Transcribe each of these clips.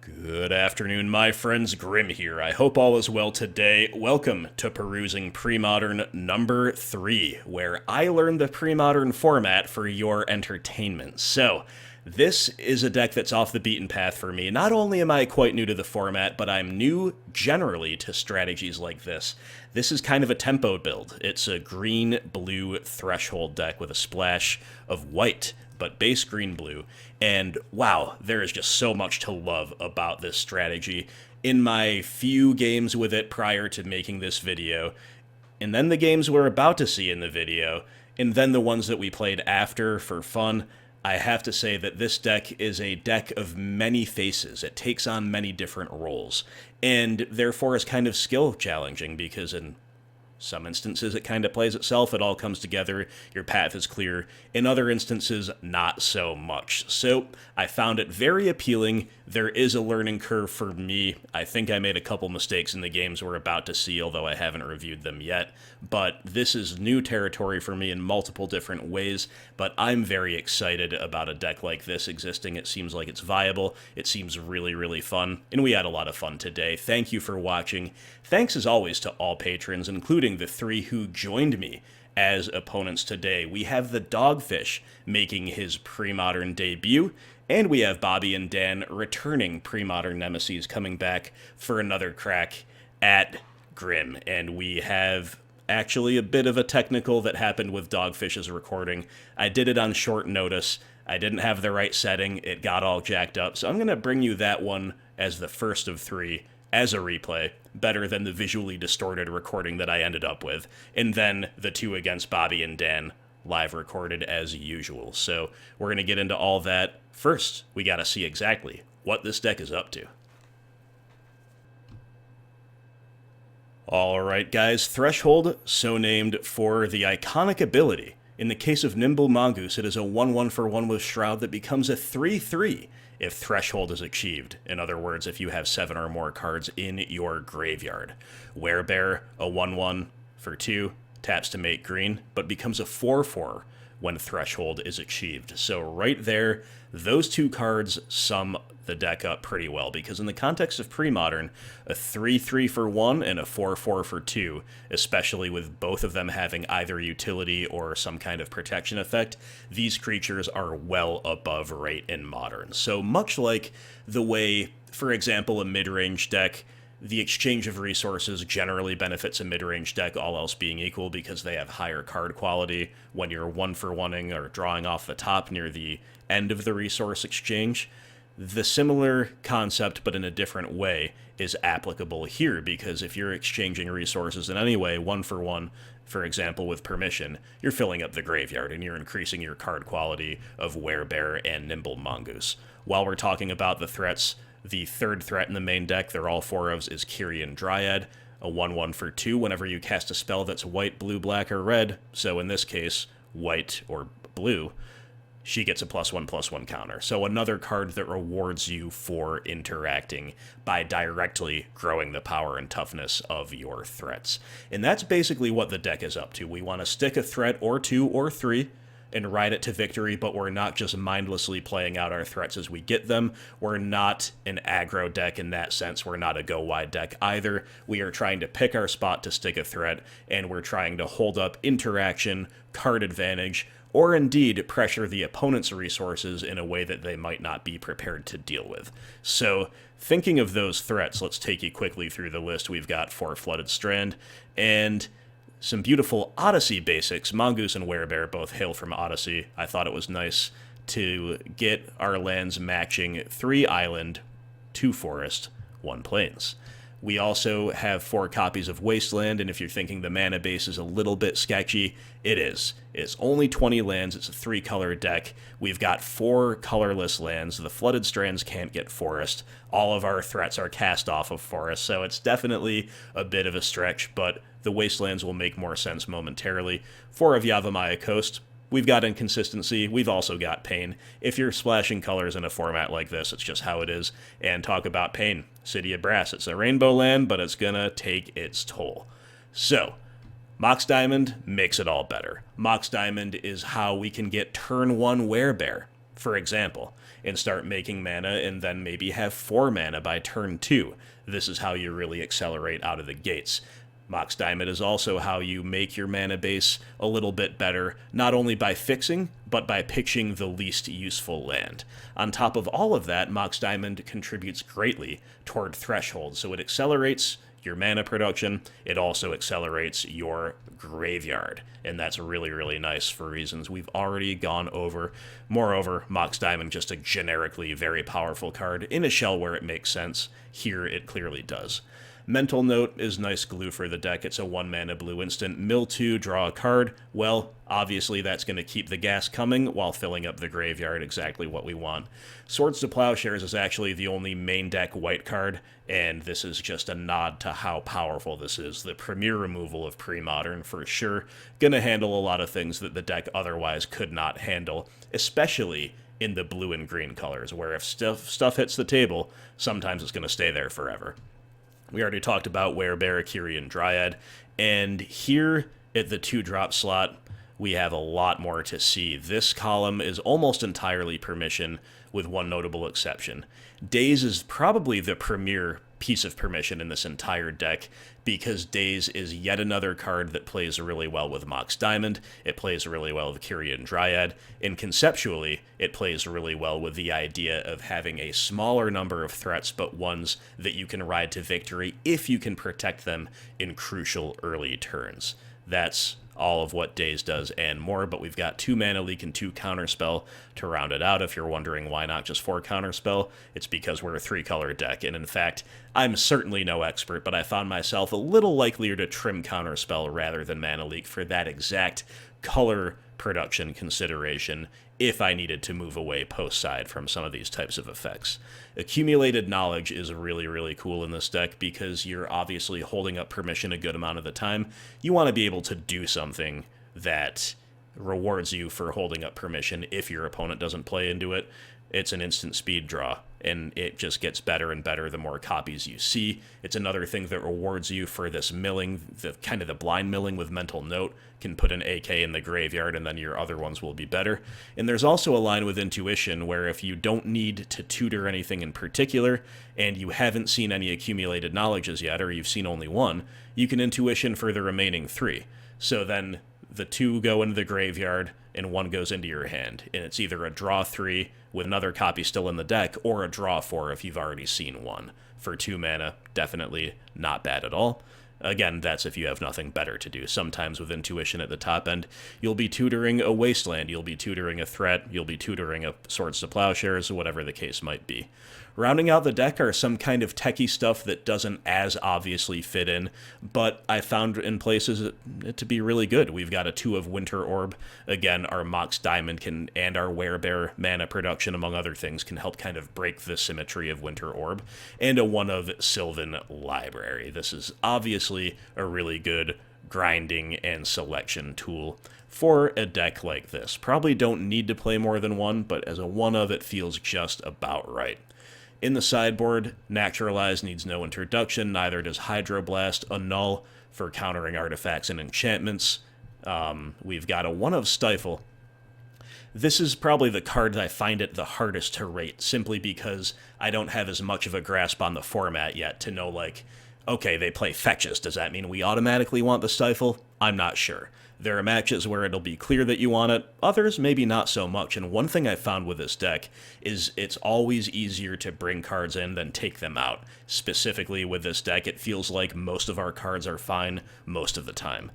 Good afternoon, my friends. Grim here. I hope all is well today. Welcome to Perusing Premodern number 3, where I learned the Premodern format for your entertainment. So, this is a deck that's off the beaten path for me. Not only am I quite new to the format, but I'm new generally to strategies like this. This is kind of a tempo build. It's a green-blue threshold deck with a splash of white, but base green-blue. And wow, there is just so much to love about this strategy. In my few games with it prior to making this video, and then the games we're about to see in the video, and then the ones that we played after for fun, I have to say that this deck is a deck of many faces. It takes on many different roles, and therefore is kind of skill challenging because in some instances, it kind of plays itself. It all comes together. Your path is clear. In other instances, not so much. So I found it very appealing. There is a learning curve for me. I think I made a couple mistakes in the games we're about to see, although I haven't reviewed them yet. But this is new territory for me in multiple different ways. But I'm very excited about a deck like this existing. It seems like it's viable. It seems really, really fun. And we had a lot of fun today. Thank you for watching. Thanks as always to all patrons, including the 3 who joined me as opponents today. We have the Dogfish making his Premodern debut, and we have Bobby and Dan returning Premodern Nemesis coming back for another crack at Grim. And we have actually a bit of a technical that happened with Dogfish's recording. I did it on short notice. I didn't have the right setting. It got all jacked up. So I'm going to bring you that one as the first of 3 as a replay, better than the visually distorted recording that I ended up with, and then the 2 against Bobby and Dan live recorded as usual. So we're going to get into all that. First, we got to see exactly what this deck is up to. Alright guys, Threshold, so named for the iconic ability. In the case of Nimble Mongoose, it is a 1/1 for 1 with Shroud that becomes a 3/3 if Threshold is achieved. In other words, if you have 7 or more cards in your graveyard. Werebear, a 1/1 for 2, taps to make green, but becomes a 4/4 when Threshold is achieved. So right there, those 2 cards sum the deck up pretty well, because in the context of Premodern, a 3/3 for 1 and a 4/4 for 2, especially with both of them having either utility or some kind of protection effect, these creatures are well above rate in Modern. So much like the way, for example, a mid-range deck, the exchange of resources generally benefits a mid-range deck, all else being equal, because they have higher card quality when you're 1-for-1ing or drawing off the top near the end of the resource exchange. The similar concept, but in a different way, is applicable here, because if you're exchanging resources in any way, 1-for-1, for example, with permission, you're filling up the graveyard and you're increasing your card quality of Werebear and Nimble Mongoose. While we're talking about the threats, the third threat in the main deck, they're all 4-ofs, is Kyrian Dryad, a 1/1 for 2 whenever you cast a spell that's white, blue, black, or red, so in this case, white or blue, she gets a +1/+1 counter. So another card that rewards you for interacting by directly growing the power and toughness of your threats. And that's basically what the deck is up to. We want to stick a threat or 2 or 3 and ride it to victory, but we're not just mindlessly playing out our threats as we get them. We're not an aggro deck in that sense. We're not a go-wide deck either. We are trying to pick our spot to stick a threat, and we're trying to hold up interaction, card advantage, or indeed pressure the opponent's resources in a way that they might not be prepared to deal with. So, thinking of those threats, let's take you quickly through the list. We've got 4 Flooded Strand, and some beautiful Odyssey basics. Mongoose and Werebear both hail from Odyssey. I thought it was nice to get our lands matching 3 island, 2 forest, 1 plains. We also have 4 copies of Wasteland, and if you're thinking the mana base is a little bit sketchy, it is. It's only 20 lands, it's a 3-color deck. We've got 4 colorless lands. The Flooded Strands can't get forest. All of our threats are cast off of forest, so it's definitely a bit of a stretch, but the Wastelands will make more sense momentarily. 4 of Yavimaya Coast. We've got inconsistency. We've also got pain. If you're splashing colors in a format like this, it's just how it is. And talk about pain. City of Brass. It's a rainbow land, but it's gonna take its toll. So, Mox Diamond makes it all better. Mox Diamond is how we can get turn 1 Werebear. for example, and start making mana and then maybe have 4 mana by turn 2. This is how you really accelerate out of the gates. Mox Diamond is also how you make your mana base a little bit better, not only by fixing, but by pitching the least useful land. On top of all of that, Mox Diamond contributes greatly toward Threshold, so it accelerates your mana production, it also accelerates your graveyard, and that's really, really nice for reasons we've already gone over. Moreover, Mox Diamond, just a generically very powerful card in a shell where it makes sense. Here it clearly does. Mental Note is nice glue for the deck. It's a 1-mana blue instant. Mill 2, draw a card. Well, obviously that's going to keep the gas coming while filling up the graveyard, exactly what we want. Swords to Plowshares is actually the only main deck white card, and this is just a nod to how powerful this is. The premier removal of Premodern, for sure. Going to handle a lot of things that the deck otherwise could not handle, especially in the blue and green colors, where if stuff hits the table, sometimes it's going to stay there forever. We already talked about Werebear, Kyrian Dryad, and here at the 2-drop slot, we have a lot more to see. This column is almost entirely permission, with one notable exception. Daze is probably the premier piece of permission in this entire deck, because Daze is yet another card that plays really well with Mox Diamond, it plays really well with Kyrian Dryad, and conceptually, it plays really well with the idea of having a smaller number of threats, but ones that you can ride to victory if you can protect them in crucial early turns. That's all of what Daze does and more, but we've got 2 Mana Leak and 2 Counterspell to round it out. If you're wondering why not just 4 Counterspell, it's because we're a 3-color deck, and in fact, I'm certainly no expert, but I found myself a little likelier to trim Counterspell rather than Mana Leak for that exact color production consideration if I needed to move away post-side from some of these types of effects. Accumulated Knowledge is really, really cool in this deck because you're obviously holding up permission a good amount of the time. You want to be able to do something that rewards you for holding up permission if your opponent doesn't play into it. It's an instant speed draw, and it just gets better and better the more copies you see. It's another thing that rewards you for this milling, the kind of the blind milling with Mental Note. Can put an AK in the graveyard, and then your other ones will be better. And there's also a line with Intuition where if you don't need to tutor anything in particular, and you haven't seen any accumulated knowledges yet, or you've seen only one, you can Intuition for the remaining 3. So then the 2 go into the graveyard, and 1 goes into your hand. And it's either a draw 3 with another copy still in the deck, or a draw 4 if you've already seen 1. For 2 mana, definitely not bad at all. Again, that's if you have nothing better to do. Sometimes with Intuition at the top end, you'll be tutoring a Wasteland, you'll be tutoring a threat, you'll be tutoring a Swords to Plowshares, whatever the case might be. Rounding out the deck are some kind of techie stuff that doesn't as obviously fit in, but I found in places it to be really good. We've got a 2 of Winter Orb. Again, our Mox Diamond and our Werebear mana production, among other things, can help kind of break the symmetry of Winter Orb. And a 1 of Sylvan Library. This is obviously a really good grinding and selection tool for a deck like this. Probably don't need to play more than 1, but as a 1 of, it feels just about right. In the sideboard, Naturalize needs no introduction, neither does Hydro Blast, Annul for countering artifacts and enchantments. We've got a 1 of Stifle. This is probably the card that I find it the hardest to rate, simply because I don't have as much of a grasp on the format yet to know, like, okay, they play fetches. Does that mean we automatically want the Stifle? I'm not sure. There are matches where it'll be clear that you want it, others maybe not so much, and one thing I found with this deck is it's always easier to bring cards in than take them out. Specifically with this deck, it feels like most of our cards are fine most of the time.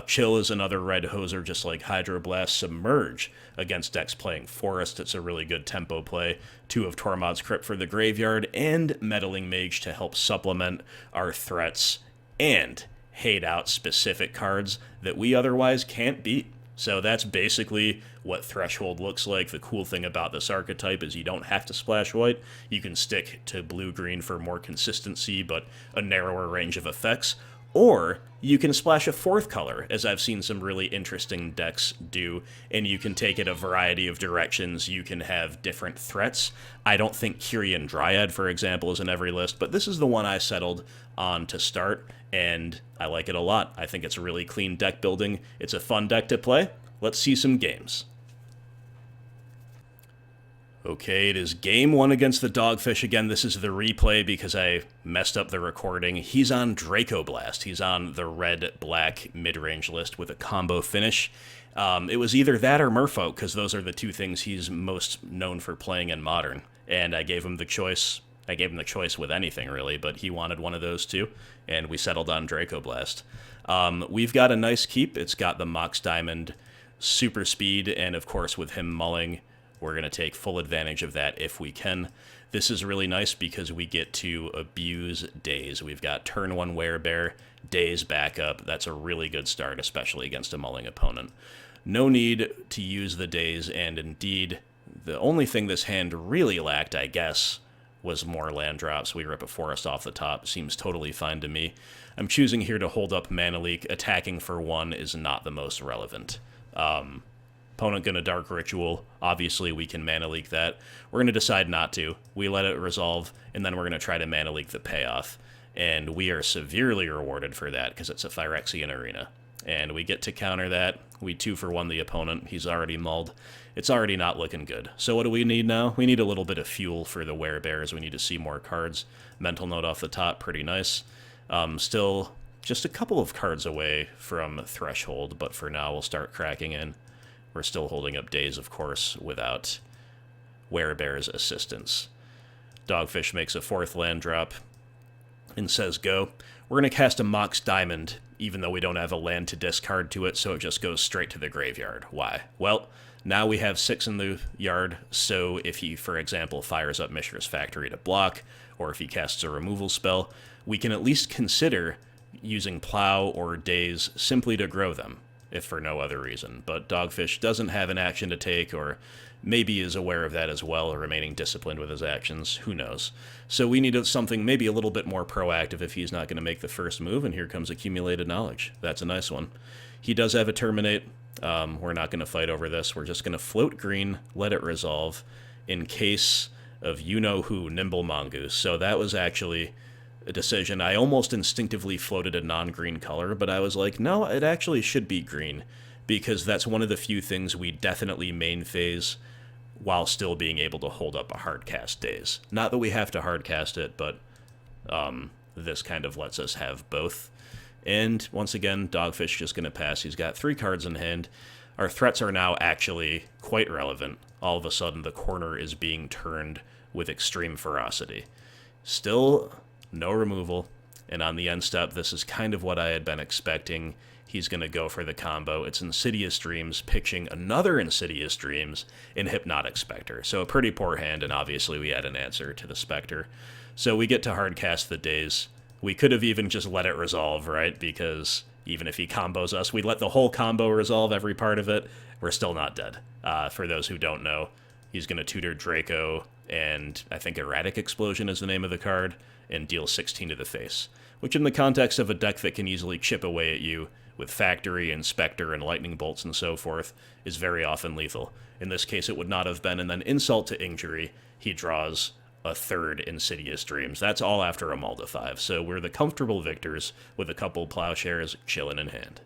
Chill is another red hoser, just like Hydro Blast. Submerge against decks playing Forest. It's a really good tempo play. 2 of Tormod's Crypt for the graveyard, and Meddling Mage to help supplement our threats and hate out specific cards that we otherwise can't beat. So that's basically what Threshold looks like. The cool thing about this archetype is you don't have to splash white. You can stick to blue-green for more consistency, but a narrower range of effects. Or you can splash a 4th color, as I've seen some really interesting decks do, and you can take it a variety of directions. You can have different threats. I don't think Kyrian Dryad, for example, is in every list, but this is the one I settled on to start, and I like it a lot. I think it's a really clean deck building. It's a fun deck to play. Let's see some games. Okay, it is game one against the Dogfish. Again, this is the replay because I messed up the recording. He's on Draco Blast. He's on the red-black mid-range list with a combo finish. It was either that or Merfolk, because those are the two things he's most known for playing in Modern. And I gave him the choice. I gave him the choice with anything, really, but he wanted one of those two, and we settled on Draco Blast. We've got a nice keep. It's got the Mox Diamond super speed, and of course, with him mulling, we're going to take full advantage of that if we can. This is really nice because we get to abuse days. We've got turn 1 Werebear, days back up. That's a really good start, especially against a mulling opponent. No need to use the days, and indeed, the only thing this hand really lacked, I guess, was more land drops. We rip a forest off the top. Seems totally fine to me. I'm choosing here to hold up Mana Leak. Attacking for 1 is not the most relevant. Opponent gonna Dark Ritual. Obviously, we can Mana Leak that. We're gonna decide not to. We let it resolve, and then we're gonna try to Mana Leak the payoff. And we are severely rewarded for that, because it's a Phyrexian Arena. And we get to counter that. We 2-for-1 the opponent. He's already mulled. It's already not looking good. So what do we need now? We need a little bit of fuel for the Werebears. We need to see more cards. Mental Note off the top, pretty nice. Still just a couple of cards away from Threshold, but for now we'll start cracking in. We're still holding up days, of course, without Werebear's assistance. Dogfish makes a 4th land drop and says go. We're going to cast a Mox Diamond, even though we don't have a land to discard to it, so it just goes straight to the graveyard. Why? Well, now we have 6 in the yard, so if he, for example, fires up Mishra's Factory to block, or if he casts a removal spell, we can at least consider using Plow or Daze simply to grow them, if for no other reason. But Dogfish doesn't have an action to take, or maybe is aware of that as well, remaining disciplined with his actions. Who knows? So we need something maybe a little bit more proactive if he's not going to make the first move, and here comes Accumulated Knowledge. That's a nice one. He does have a Terminate. We're not going to fight over this. We're just going to float green, let it resolve, in case of you-know-who, Nimble Mongoose. So that was actually a decision. I almost instinctively floated a non-green color, but I was like, no, it actually should be green, because that's one of the few things we definitely main phase while still being able to hold up a hardcast Daze. Not that we have to hardcast it, but this kind of lets us have both. And once again, Dogfish just going to pass. He's got 3 cards in hand. Our threats are now actually quite relevant. All of a sudden, the corner is being turned with extreme ferocity. Still no removal, and on the end step, this is kind of what I had been expecting. He's going to go for the combo. It's Insidious Dreams, pitching another Insidious Dreams in Hypnotic Spectre. So a pretty poor hand, and obviously we had an answer to the Spectre. So we get to hardcast the Daze. We could have even just let it resolve, right? Because even if he combos us, we let the whole combo resolve every part of it. We're still not dead. For those who don't know, he's going to tutor Draco, and I think Erratic Explosion is the name of the card, and deal 16 to the face, which in the context of a deck that can easily chip away at you with Factory and Spectre and Lightning Bolts and so forth, is very often lethal. In this case, it would not have been, and then insult to injury, he draws a 3rd Insidious Dreams. That's all after a mull to 5, so we're the comfortable victors with a couple Plowshares chilling in hand.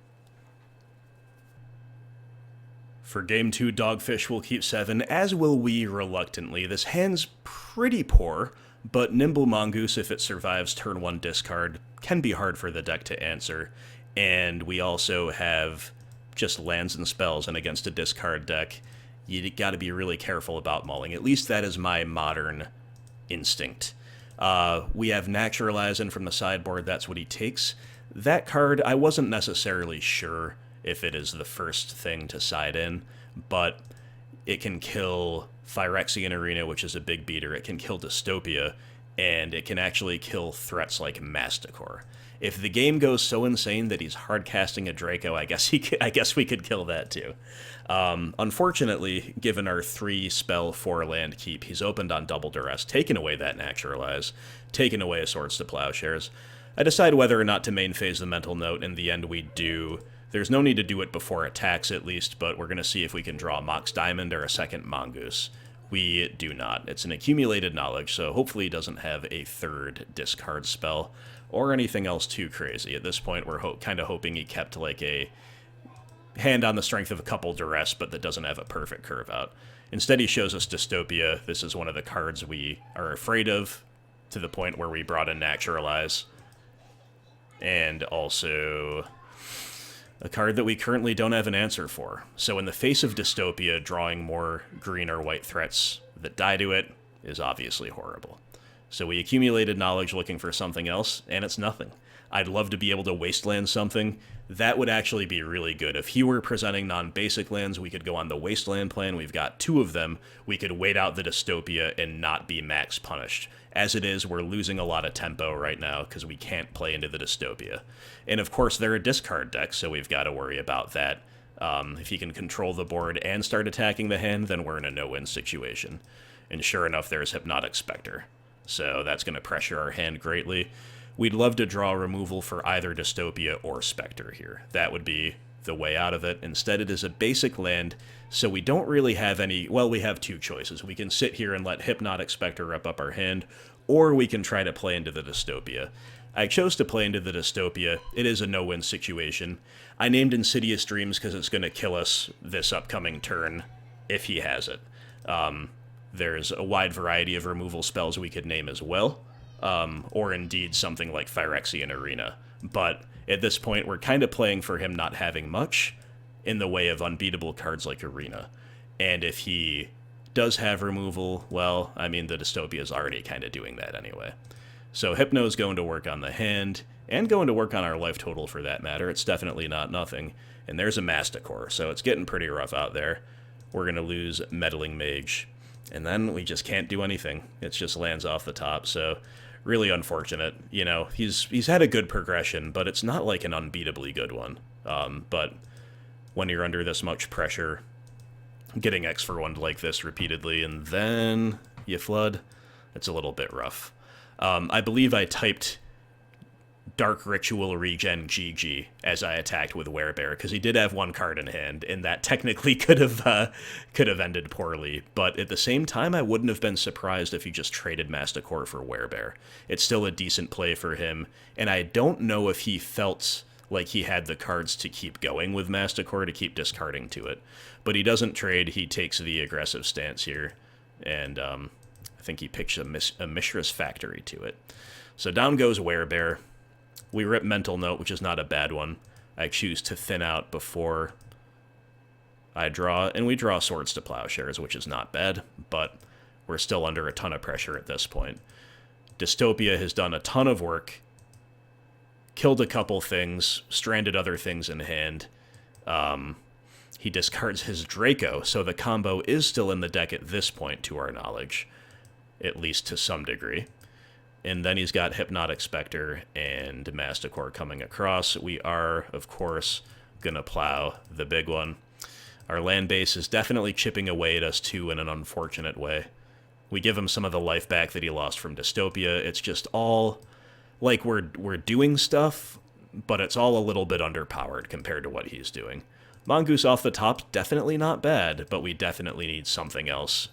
For Game 2, Dogfish will keep 7, as will we reluctantly. This hand's pretty poor, but Nimble Mongoose, if it survives turn 1 discard, can be hard for the deck to answer. And we also have just lands and spells, and against a discard deck, you gotta be really careful about mulling. At least that is my modern instinct. We have Naturalize in from the sideboard, that's what he takes. That card, I wasn't necessarily sure if it is the first thing to side in, but it can kill Phyrexian Arena, which is a big beater. It can kill Dystopia, and it can actually kill threats like Masticore. If the game goes so insane that he's hardcasting a Draco, I guess we could kill that too. Unfortunately, given our 3-spell 4-land keep, he's opened on Double Duress, taken away that Naturalize, taken away a Swords to Plowshares. I decide whether or not to main phase the Mental Note. In the end, we do. There's no need to do it before attacks, at least, but we're going to see if we can draw a Mox Diamond or a second Mongoose. We do not. It's an Accumulated Knowledge, so hopefully he doesn't have a 3rd discard spell or anything else too crazy. At this point, we're kind of hoping he kept like a hand on the strength of a couple Duress, but that doesn't have a perfect curve out. Instead, he shows us Dystopia. This is one of the cards we are afraid of, to the point where we brought in Naturalize. And also a card that we currently don't have an answer for. So in the face of Dystopia, drawing more green or white threats that die to it is obviously horrible. So we accumulated knowledge looking for something else, and it's nothing. I'd love to be able to wasteland something. That would actually be really good. If he were presenting non-basic lands, we could go on the wasteland plan. We've got 2 of them. We could wait out the Dystopia and not be max punished. As it is, we're losing a lot of tempo right now because we can't play into the Dystopia. And of course, they're a discard deck, so we've got to worry about that. If he can control the board and start attacking the hand, then we're in a no-win situation. And sure enough, there's Hypnotic Spectre. So that's going to pressure our hand greatly. We'd love to draw removal for either Dystopia or Spectre here. That would be the way out of it. Instead, it is a basic land, so we don't really have any... Well, we have 2 choices. We can sit here and let Hypnotic Spectre rip up our hand, or we can try to play into the Dystopia. I chose to play into the Dystopia. It is a no-win situation. I named Insidious Dreams because it's going to kill us this upcoming turn, if he has it. There's a wide variety of removal spells we could name as well, or indeed something like Phyrexian Arena. But at this point, we're kind of playing for him not having much in the way of unbeatable cards like Arena. And if he does have removal, well, I mean, the Dystopia is already kind of doing that anyway. So Hypno's going to work on the hand, and going to work on our life total for that matter. It's definitely not nothing. And there's a Masticore, so it's getting pretty rough out there. We're going to lose Meddling Mage. And then we just can't do anything. It just lands off the top, so really unfortunate. You know, he's had a good progression, but it's not like an unbeatably good one. But when you're under this much pressure, getting X for 1 like this repeatedly, and then you flood, it's a little bit rough. I believe I typed Dark Ritual Regen GG as I attacked with Werebear, because he did have 1 card in hand, and that technically could have ended poorly. But at the same time, I wouldn't have been surprised if he just traded Masticore for Werebear. It's still a decent play for him, and I don't know if he felt like he had the cards to keep going with Masticore, to keep discarding to it. But he doesn't trade, he takes the aggressive stance here, and I think he picks a Mishra's Factory to it. So down goes Werebear. We rip Mental Note, which is not a bad one. I choose to thin out before I draw, and we draw Swords to Plowshares, which is not bad, but we're still under a ton of pressure at this point. Dystopia has done a ton of work, killed a couple things, stranded other things in hand. He discards his Draco, so the combo is still in the deck at this point, to our knowledge, at least to some degree. And then he's got Hypnotic Spectre and Masticore coming across. We are, of course, going to plow the big one. Our land base is definitely chipping away at us, too, in an unfortunate way. We give him some of the life back that he lost from Dystopia. It's just all like we're doing stuff, but it's all a little bit underpowered compared to what he's doing. Mongoose off the top, definitely not bad, but we definitely need something else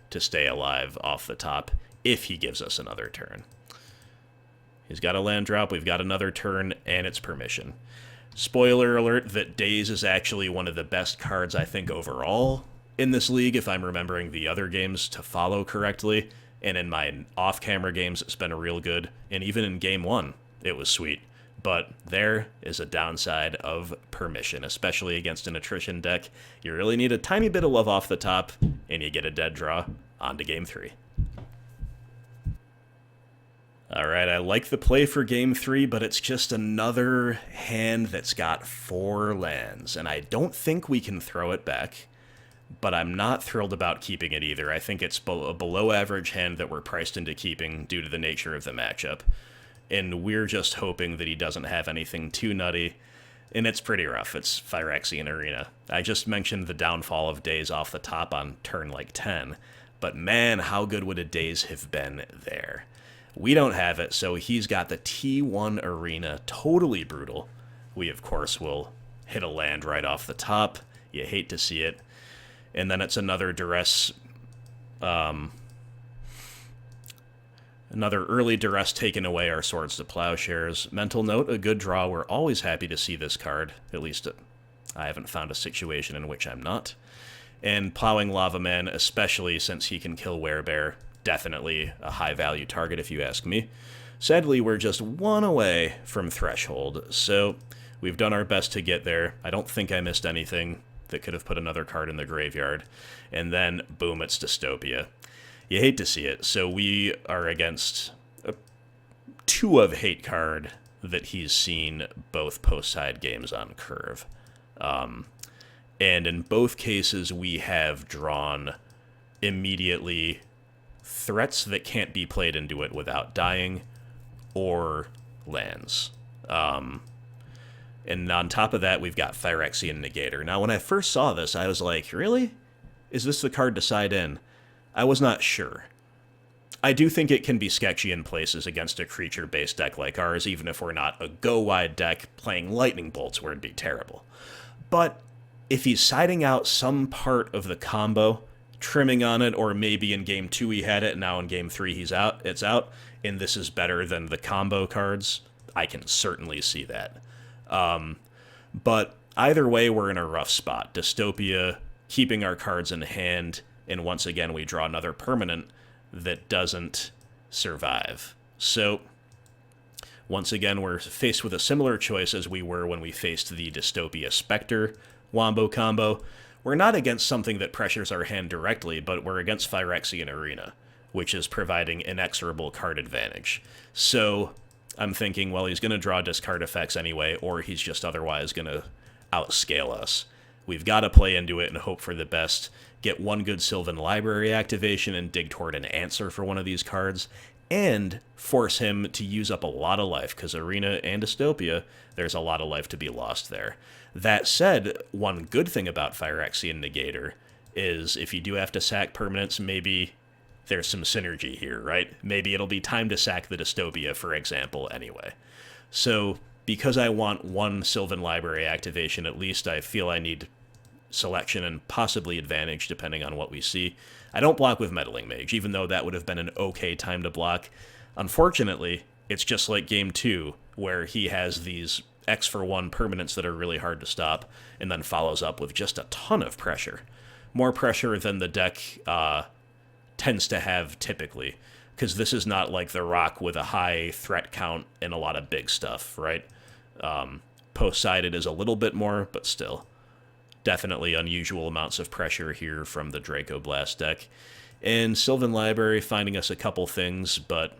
to stay alive off the top if he gives us another turn. He's got a land drop, we've got another turn, and it's permission. Spoiler alert that Daze is actually one of the best cards, I think, overall in this league, if I'm remembering the other games to follow correctly. And in my off-camera games, it's been real good. And even in Game 1, it was sweet. But there is a downside of permission, especially against an attrition deck. You really need a tiny bit of love off the top, and you get a dead draw. On to Game 3. Alright, I like the play for Game 3, but it's just another hand that's got 4 lands, and I don't think we can throw it back, but I'm not thrilled about keeping it either. I think it's a below-average hand that we're priced into keeping due to the nature of the matchup, and we're just hoping that he doesn't have anything too nutty, and it's pretty rough. It's Phyrexian Arena. I just mentioned the downfall of Daze off the top on turn like 10, but man, how good would a Daze have been there? We don't have it, so he's got the T1 Arena. Totally brutal. We, of course, will hit a land right off the top. You hate to see it. And then it's another duress... another early duress taking away our Swords to Plowshares. Mental Note, a good draw. We're always happy to see this card. At least I haven't found a situation in which I'm not. And Plowing Lava Man, especially since he can kill Werebear, definitely a high-value target if you ask me. Sadly, we're just one away from Threshold, so we've done our best to get there. I don't think I missed anything that could have put another card in the graveyard. And then, boom, it's Dystopia. You hate to see it, so we are against a 2 of Hate card that he's seen both post-side games on Curve. And in both cases, we have drawn immediately threats that can't be played into it without dying, or lands. And on top of that, we've got Phyrexian Negator. Now, when I first saw this, I was like, really? Is this the card to side in? I was not sure. I do think it can be sketchy in places against a creature-based deck like ours, even if we're not a go-wide deck playing Lightning Bolts where it'd be terrible. But if he's siding out some part of the combo, trimming on it, or maybe in Game 2 he had it, and now in Game 3 it's out, and this is better than the combo cards, I can certainly see that. But either way, we're in a rough spot. Dystopia, keeping our cards in hand, and once again we draw another permanent that doesn't survive. So, once again, we're faced with a similar choice as we were when we faced the Dystopia Spectre Wombo combo. We're not against something that pressures our hand directly, but we're against Phyrexian Arena, which is providing inexorable card advantage. So, I'm thinking, well, he's going to draw discard effects anyway, or he's just otherwise going to outscale us. We've got to play into it and hope for the best, get one good Sylvan Library activation and dig toward an answer for one of these cards, and force him to use up a lot of life, because Arena and Dystopia, there's a lot of life to be lost there. That said, one good thing about Phyrexian Negator is if you do have to sack permanents, maybe there's some synergy here, right? Maybe it'll be time to sack the Dystopia, for example, anyway. So, because I want one Sylvan Library activation at least, I feel I need selection and possibly advantage, depending on what we see. I don't block with Meddling Mage, even though that would have been an okay time to block. Unfortunately, it's just like Game 2, where he has these X for 1 permanents that are really hard to stop, and then follows up with just a ton of pressure. More pressure than the deck tends to have typically, because this is not like the Rock with a high threat count and a lot of big stuff, right? Post-sided is a little bit more, but still. Definitely unusual amounts of pressure here from the Draco Blast deck. And Sylvan Library finding us a couple things, but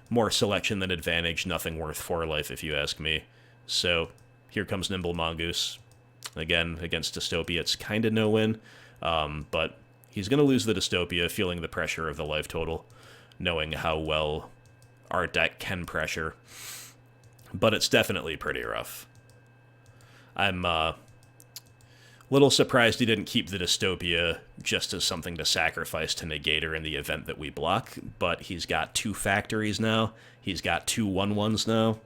more selection than advantage, nothing worth 4 life if you ask me. So, here comes Nimble Mongoose. Again, against Dystopia, it's kind of no-win, but he's going to lose the Dystopia, feeling the pressure of the life total, knowing how well our deck can pressure. But it's definitely pretty rough. I'm little surprised he didn't keep the Dystopia just as something to sacrifice to Negator in the event that we block, but he's got 2 factories now. He's got 2 1/1s now.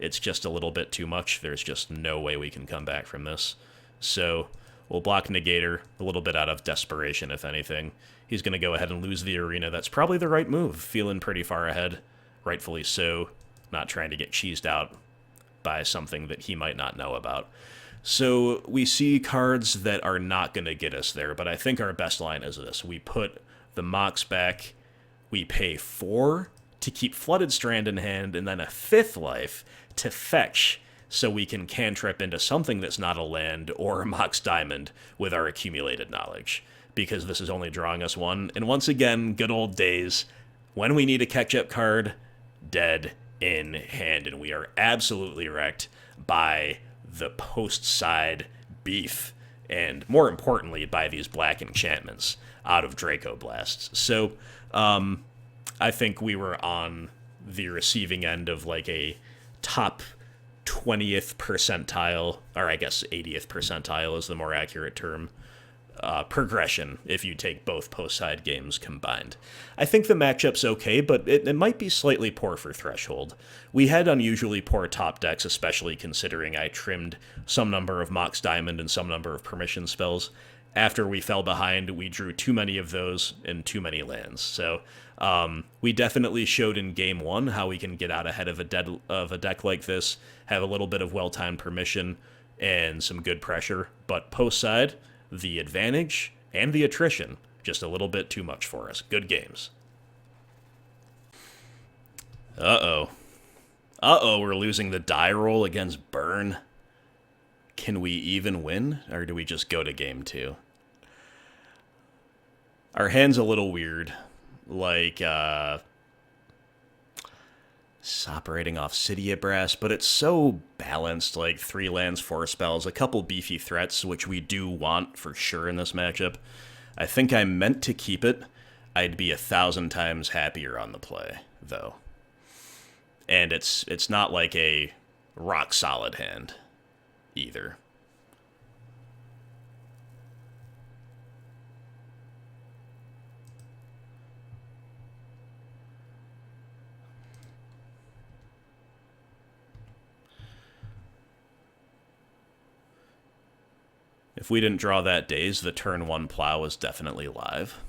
It's just a little bit too much. There's just no way we can come back from this. So, we'll block Negator a little bit out of desperation, if anything. He's going to go ahead and lose the Arena. That's probably the right move. Feeling pretty far ahead. Rightfully so. Not trying to get cheesed out by something that he might not know about. So we see cards that are not going to get us there, but I think our best line is this. We put the Mox back, we pay 4 to keep Flooded Strand in hand, and then a 5th life to fetch, so we can cantrip into something that's not a land or a Mox Diamond with our accumulated knowledge, because this is only drawing us 1. And once again, good old days, when we need a catch-up card, dead in hand, and we are absolutely wrecked by the post-side beef, and more importantly, by these black enchantments out of Draco Blasts. So, I think we were on the receiving end of like a top 20th percentile, or I guess 80th percentile is the more accurate term, progression if you take both post-side games combined. I think the matchup's okay, but it might be slightly poor for Threshold. We had unusually poor top decks, especially considering I trimmed some number of Mox Diamond and some number of permission spells. After we fell behind, we drew too many of those and too many lands. So we definitely showed in Game 1 how we can get out ahead of a deck like this, have a little bit of well-timed permission and some good pressure, but post-side, the advantage And the attrition, just a little bit too much for us. Good games. Uh-oh. Uh-oh, we're losing the die roll against Burn. Can we even win, or do we just go to game 2? Our hand's a little weird. Like, it's operating off Cydia Brass, but it's so balanced, like 3 lands, 4 spells, a couple beefy threats, which we do want for sure in this matchup. I think I meant to keep it. I'd be 1,000 times happier on the play, though. And it's not like a rock-solid hand, either. If we didn't draw that Daze, the turn 1 Plow is definitely live.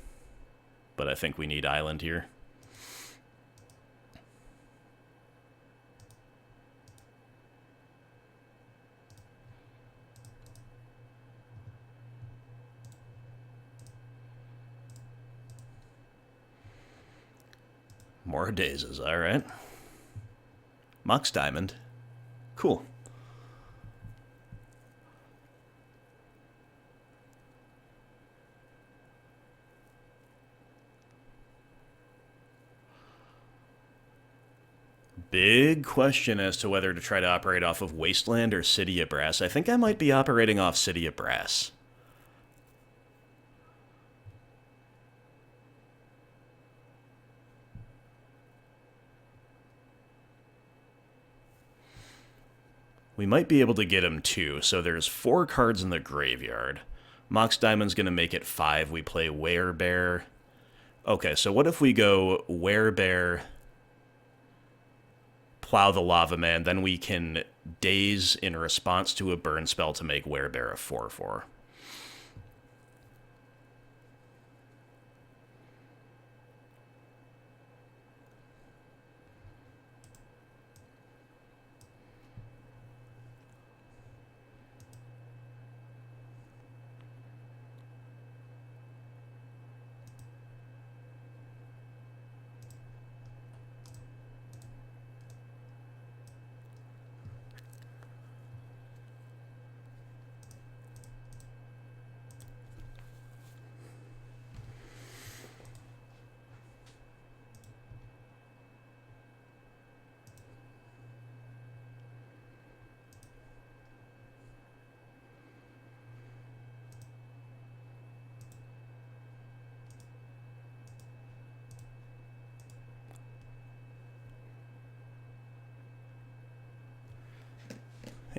But I think we need Island here. More Dazes, alright. Mox Diamond. Cool. Big question as to whether to try to operate off of Wasteland or Cydia Brass. I think I might be operating off Cydia Brass. We might be able to get him 2, so there's 4 cards in the graveyard. Mox Diamond's going to make it 5. We play Werebear. Okay, so what if we go Werebear, Plow the Lava Man, then we can Daze in response to a burn spell to make Werebear a 4/4.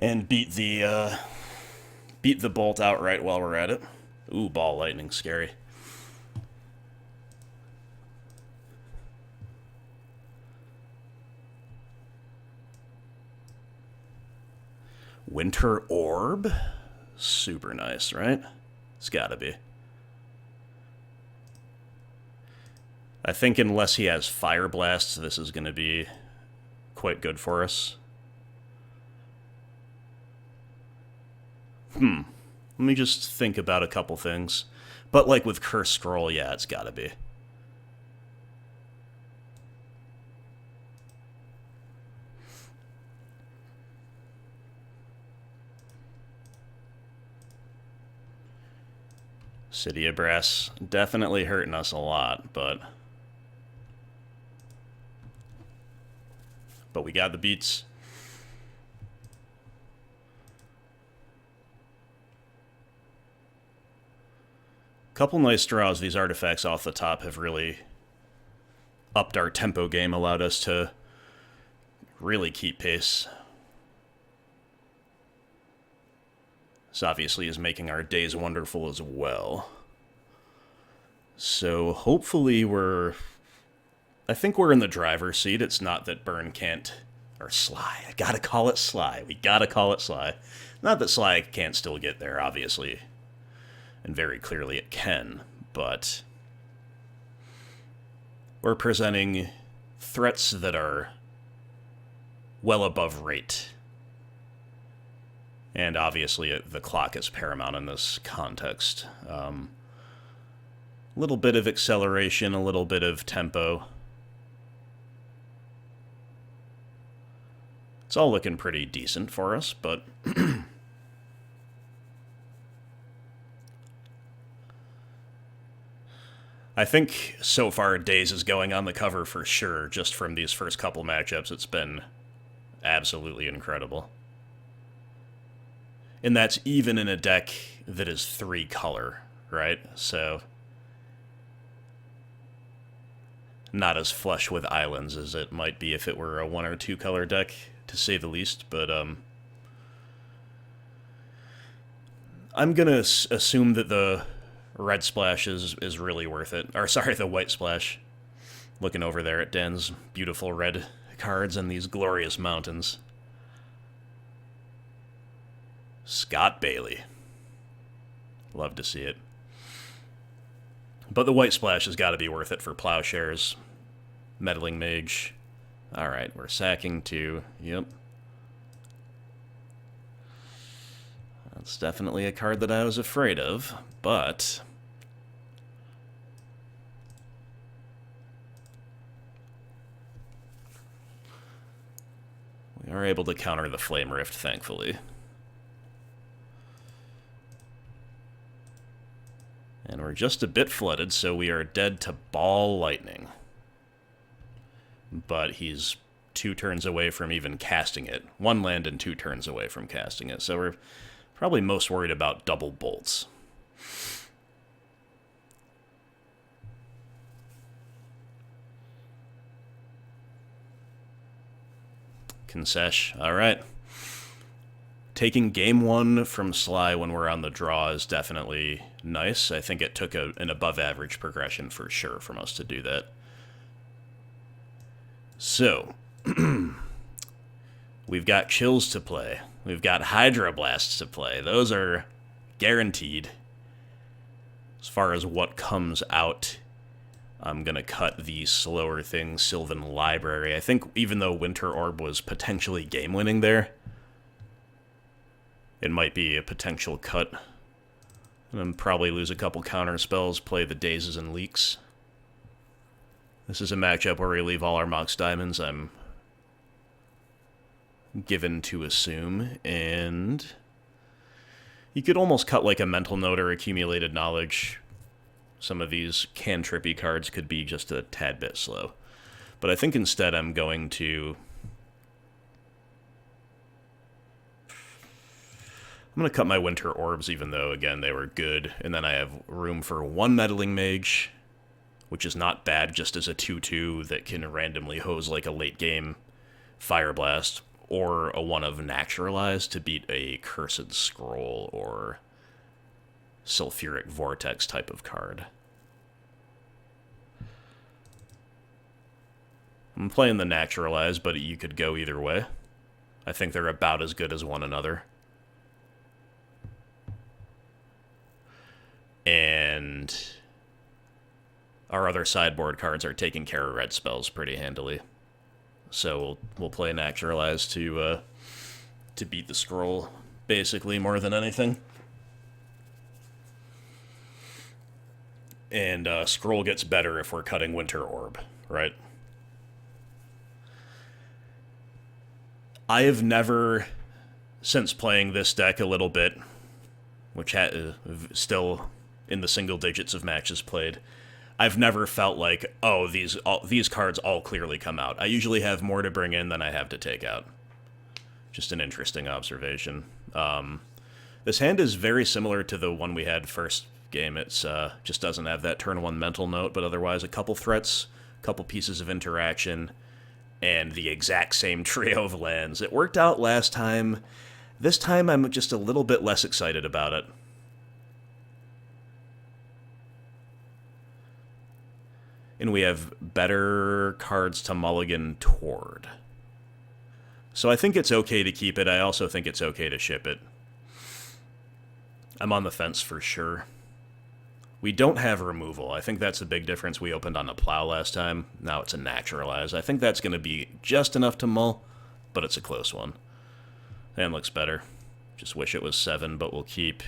And beat the bolt outright while we're at it. Ooh, Ball Lightning, scary. Winter Orb? Super nice, right? It's gotta be. I think unless he has Fire Blasts, this is gonna be quite good for us. Let me just think about a couple things. But like with Curse Scroll, yeah, it's gotta be. Cydia Brass definitely hurting us a lot, but we got the beats. Couple nice draws. These artifacts off the top have really upped our tempo game, allowed us to really keep pace. This obviously is making our days wonderful as well. So hopefully I think we're in the driver's seat. It's not that Burn can't, or Sligh. I gotta call it Sligh. We gotta call it Sligh. Not that Sligh can't still get there, obviously. And very clearly it can, but we're presenting threats that are well above rate. And obviously the clock is paramount in this context. little bit of acceleration, a little bit of tempo. It's all looking pretty decent for us, but I think so far Daze is going on the cover for sure, just from these first couple matchups. It's been absolutely incredible. And that's even in a deck that is 3-color, right? So not as flush with islands as it might be if it were a 1 or 2-color deck, to say the least, but I'm gonna assume that the red splash is really worth it. Or sorry, the white splash. Looking over there at Dan's beautiful red cards and these glorious mountains. Scott Bailey. Love to see it. But the white splash has got to be worth it for Plowshares. Meddling Mage. Alright, we're sacking 2. Yep. That's definitely a card that I was afraid of, but we are able to counter the Flame Rift, thankfully. And we're just a bit flooded, so we are dead to Ball Lightning. But he's 2 turns away from even casting it. 1 land and 2 turns away from casting it, so we're probably most worried about double bolts. Concession. Alright. Taking game 1 from Sligh when we're on the draw is definitely nice. I think it took an above-average progression for sure from us to do that. So, we've got Chills to play. We've got Hydro Blasts to play. Those are guaranteed. As far as what comes out, I'm going to cut the slower thing, Sylvan Library. I think even though Winter Orb was potentially game-winning there, it might be a potential cut. And then probably lose a couple counter spells, play the Dazes and Leaks. This is a matchup where we leave all our Mox Diamonds, I'm given to assume, and you could almost cut like a Mental Note or Accumulated Knowledge. Some of these cantrippy cards could be just a tad bit slow. But I think instead I'm going to cut my Winter Orbs, even though, again, they were good. And then I have room for 1 Meddling Mage, which is not bad just as a 2-2 that can randomly hose like a late-game Fire Blast, or a 1 of Naturalize to beat a Cursed Scroll or Sulfuric Vortex type of card. I'm playing the Naturalize, but you could go either way. I think they're about as good as one another. And our other sideboard cards are taking care of red spells pretty handily. So we'll play Naturalize to beat the scroll, basically, more than anything. And scroll gets better if we're cutting Winter Orb, right? I have never, since playing this deck a little bit, which still in the single digits of matches played, I've never felt like, oh, these cards all clearly come out. I usually have more to bring in than I have to take out. Just an interesting observation. This hand is very similar to the one we had first game. It's just doesn't have that turn 1 Mental Note, but otherwise a couple threats, a couple pieces of interaction, and the exact same trio of lands. It worked out last time. This time I'm just a little bit less excited about it. And we have better cards to mulligan toward. So I think it's okay to keep it. I also think it's okay to ship it. I'm on the fence for sure. We don't have removal. I think that's the big difference. We opened on a Plow last time. Now it's a Naturalize. I think that's going to be just enough to mull, but it's a close one. And looks better. Just wish it was 7, but we'll keep.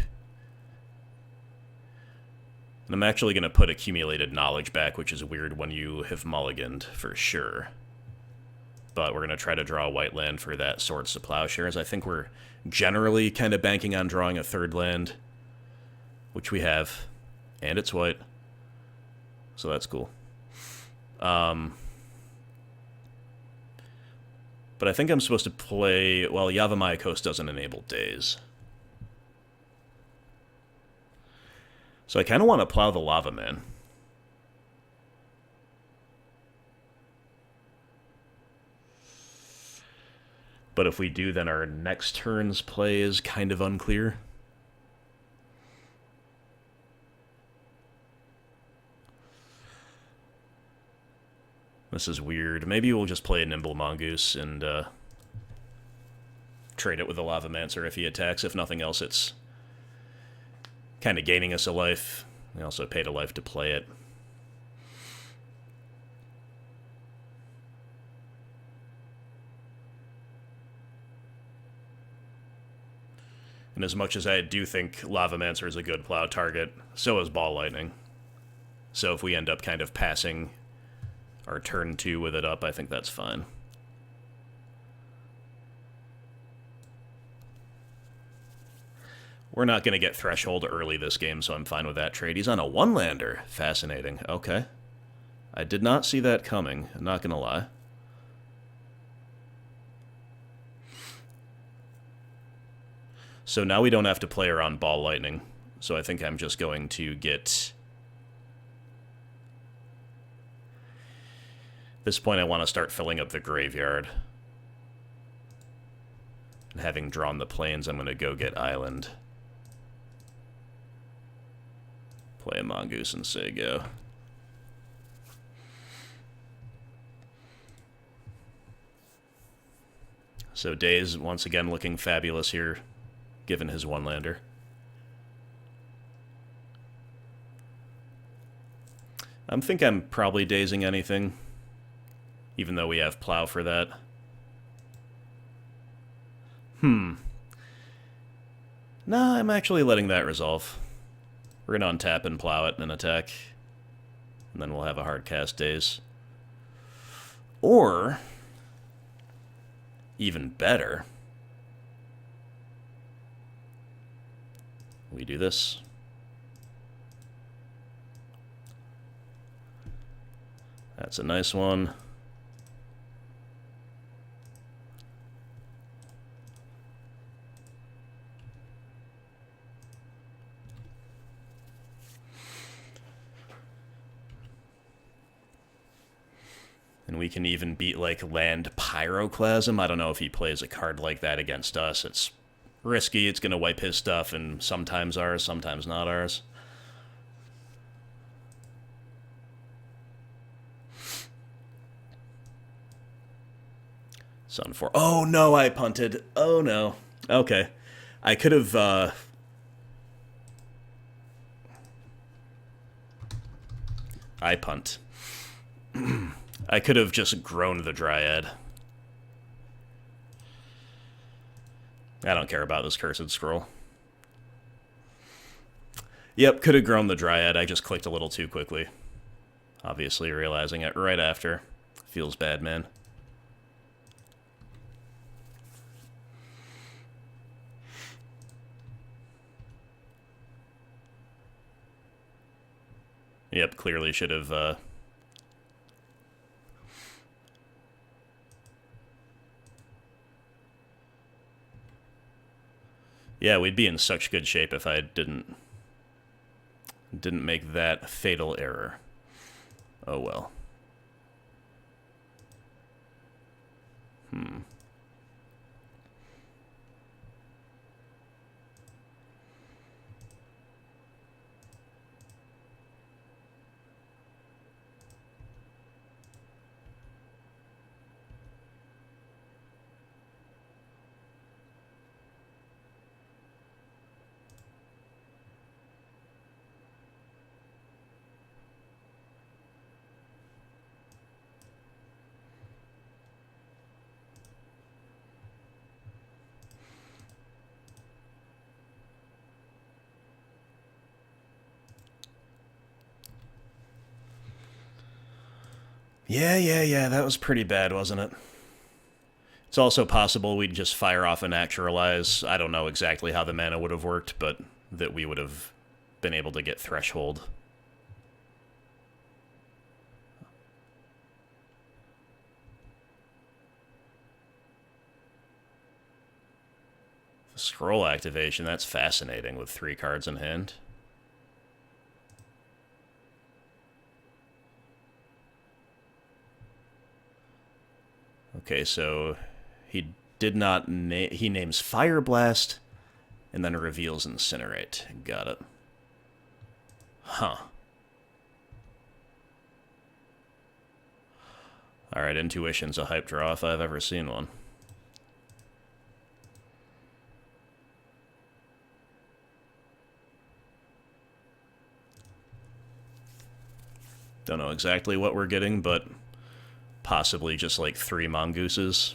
And I'm actually going to put accumulated knowledge back, which is weird when you have mulliganed, for sure. But we're going to try to draw a white land for that Swords to Plowshares. I think we're generally kind of banking on drawing a third land, which we have, and it's white. So that's cool. But I think I'm supposed to play... Well, Yavimaya Coast doesn't enable days. So I kind of want to plow the Lava Man. But if we do, then our next turn's play is kind of unclear. This is weird. Maybe we'll just play a Nimble Mongoose and trade it with the Lavamancer if he attacks. If nothing else, it's kind of gaining us a life. We also paid a life to play it. And as much as I do think Lavamancer is a good plow target, so is Ball Lightning. So if we end up kind of passing our turn 2 with it up, I think that's fine. We're not going to get Threshold early this game, so I'm fine with that trade. He's on a one-lander. Fascinating. Okay. I did not see that coming, I'm not going to lie. So now we don't have to play around Ball Lightning, so I think I'm just going to get... At this point, I want to start filling up the graveyard. And having drawn the plains, I'm going to go get Island. Play a Mongoose and say go. So Days, once again, looking fabulous here, given his one-lander. I think I'm probably dazing anything, even though we have Plow for that. Nah, I'm actually letting that resolve. We're going to untap and Plow it and attack. And then we'll have a hard cast Daze. Or, even better, we do this. That's a nice one. And we can even beat, like, land Pyroclasm. I don't know if he plays a card like that against us. It's risky, it's going to wipe his stuff, and sometimes ours, sometimes not ours. Sun 4. Oh, no, I punted. Oh, no. Okay. I could have, I punt. I could have just grown the Dryad. I don't care about this Cursed Scroll. Yep, could have grown the Dryad. I just clicked a little too quickly. Obviously realizing it right after. Feels bad, man. Yep, clearly should have, Yeah, we'd be in such good shape if I didn't make that fatal error. Oh well. Yeah, that was pretty bad, wasn't it? It's also possible we'd just fire off a Naturalize. I don't know exactly how the mana would have worked, but that we would have been able to get Threshold. Scroll activation, that's fascinating with 3 cards in hand. Okay, so he did not he names Fire Blast and then reveals Incinerate. Got it. Huh. Alright, Intuition's a hype draw if I've ever seen one. Don't know exactly what we're getting, but possibly just like 3 Mongooses.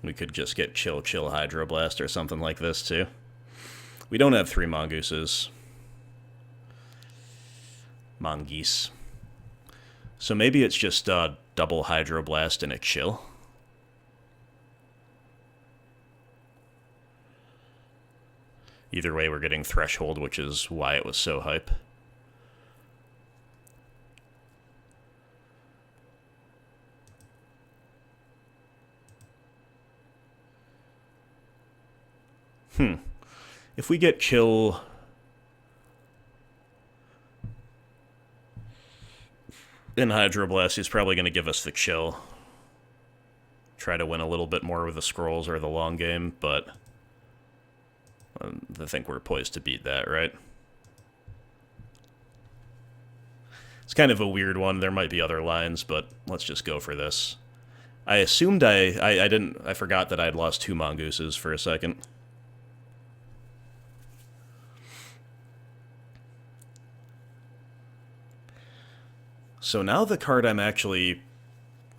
We could just get Chill Hydro Blast or something like this too. We don't have 3 Mongooses. Mongoose. So maybe it's just double Hydro Blast and a Chill. Either way, we're getting Threshold, which is why it was so hype. If we get Chill... in Hydro Blast, he's probably going to give us the Chill. Try to win a little bit more with the Scrolls or the long game, but... I think we're poised to beat that, right? It's kind of a weird one. There might be other lines, but let's just go for this. I assumed I forgot that I'd lost 2 Mongooses for a second. So now the card I'm actually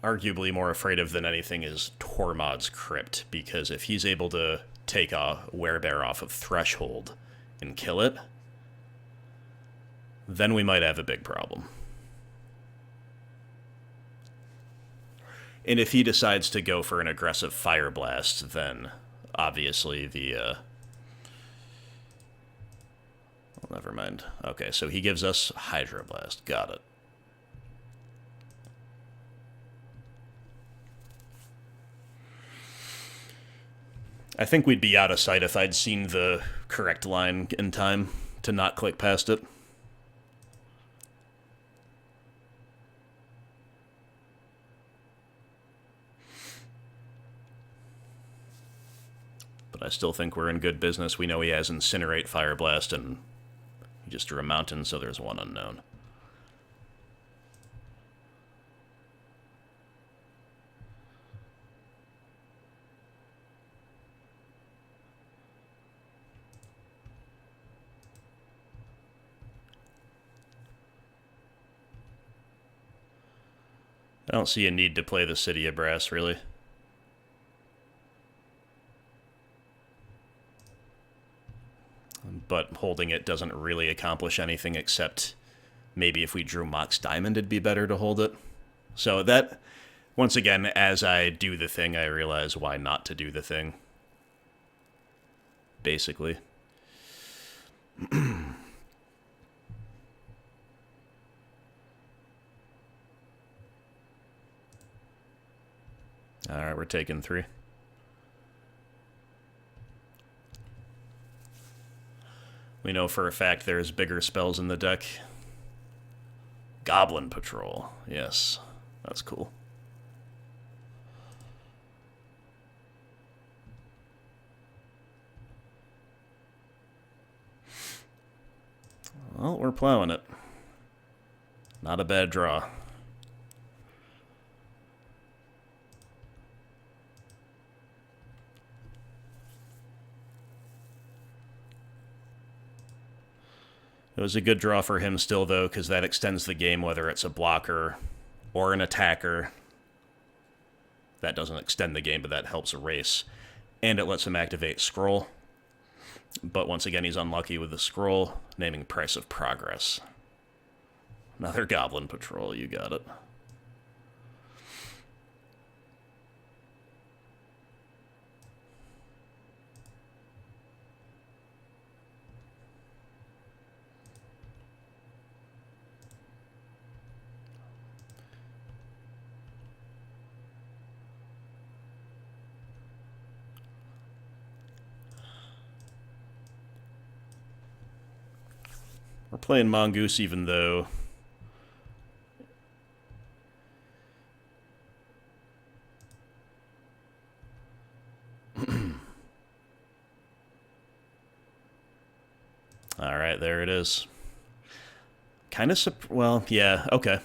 arguably more afraid of than anything is Tormod's Crypt, because if he's able to take a Werebear off of Threshold and kill it, then we might have a big problem. And if he decides to go for an aggressive Fire Blast, then obviously the... well, never mind. Okay, so he gives us Hydro Blast. Got it. I think we'd be out of sight if I'd seen the correct line in time to not click past it. But I still think we're in good business. We know he has Incinerate, Fire Blast, and he just drew a mountain, so there's 1 unknown. I don't see a need to play the City of Brass, really. But holding it doesn't really accomplish anything except maybe if we drew Mox Diamond, it'd be better to hold it. So that, once again, as I do the thing, I realize why not to do the thing. Basically. Alright, we're taking 3. We know for a fact there's bigger spells in the deck. Goblin Patrol. Yes, that's cool. Well, we're plowing it. Not a bad draw. It was a good draw for him still, though, because that extends the game whether it's a blocker or an attacker. That doesn't extend the game, but that helps erase. And it lets him activate Scroll. But once again, he's unlucky with the scroll, naming Price of Progress. Another Goblin Patrol, you got it. We're playing Mongoose even though... Alright, there it is. Kind of well, yeah, okay.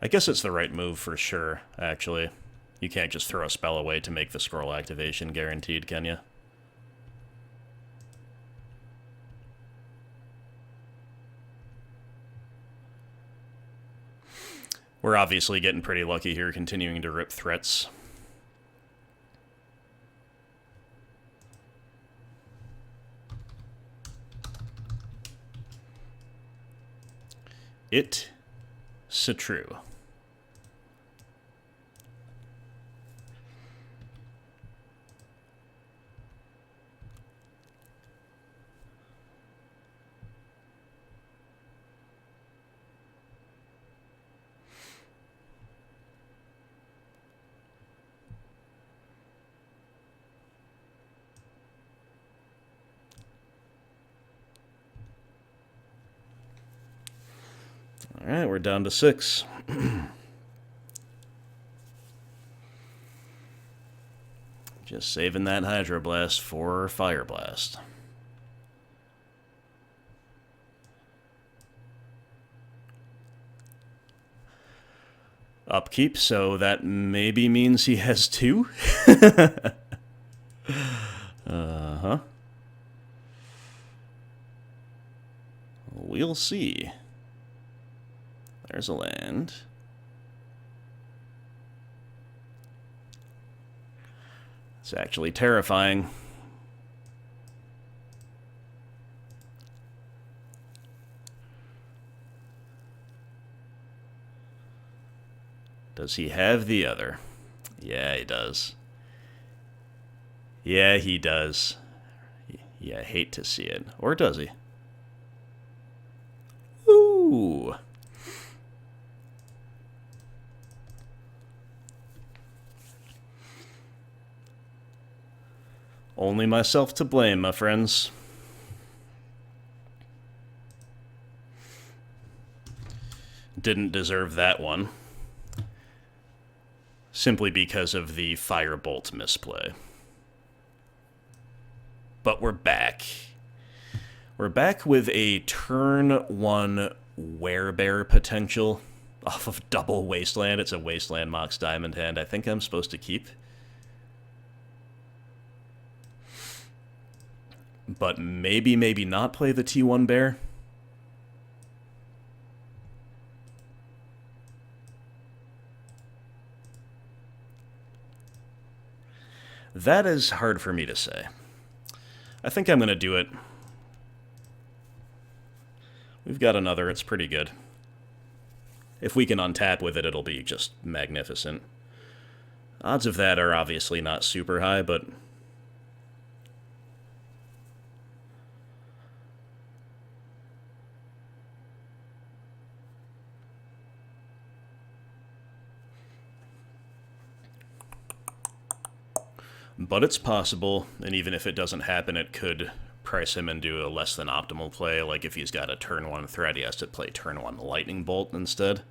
I guess it's the right move for sure, actually. You can't just throw a spell away to make the scroll activation guaranteed, can you? We're obviously getting pretty lucky here, continuing to rip threats. It's true. Alright, we're down to 6. Just saving that Hydro Blast for Fire Blast. Upkeep, so that maybe means he has 2? Uh-huh. We'll see. There's a land. It's actually terrifying. Does he have the other? Yeah, he does. Yeah, he does. Yeah, I hate to see it. Or does he? Ooh. Only myself to blame, my friends. Didn't deserve that one. Simply because of the Firebolt misplay. But we're back. We're back with a turn 1 Werebear potential off of double Wasteland. It's a Wasteland Mox Diamond hand I think I'm supposed to keep. But maybe not play the T1 Bear. That is hard for me to say. I think I'm going to do it. We've got another, it's pretty good. If we can untap with it, it'll be just magnificent. Odds of that are obviously not super high, but... But it's possible, and even if it doesn't happen, it could price him into a less than optimal play. Like if he's got a turn 1 threat, he has to play turn 1 Lightning Bolt instead.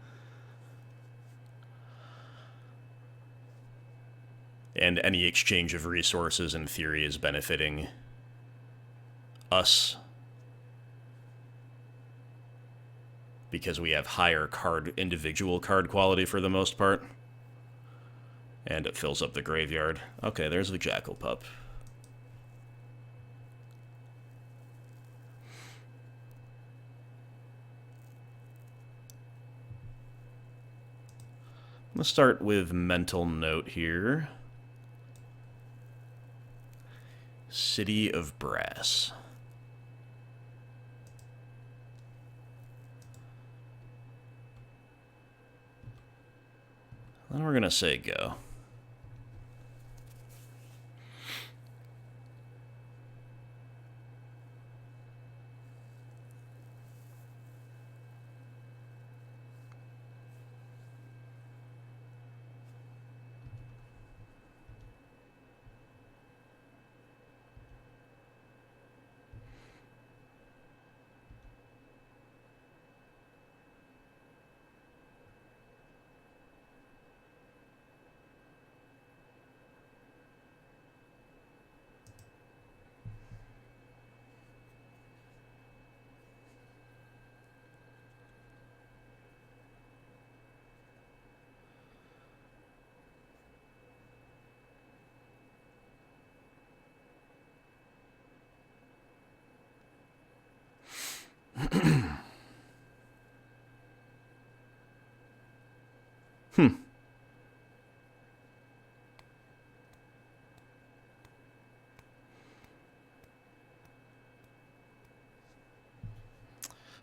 And any exchange of resources, in theory, is benefiting us. Because we have higher individual card quality for the most part. And it fills up the graveyard. Okay, there's the Jackal Pup. Let's start with Mental Note here. City of Brass. Then we're going to say go.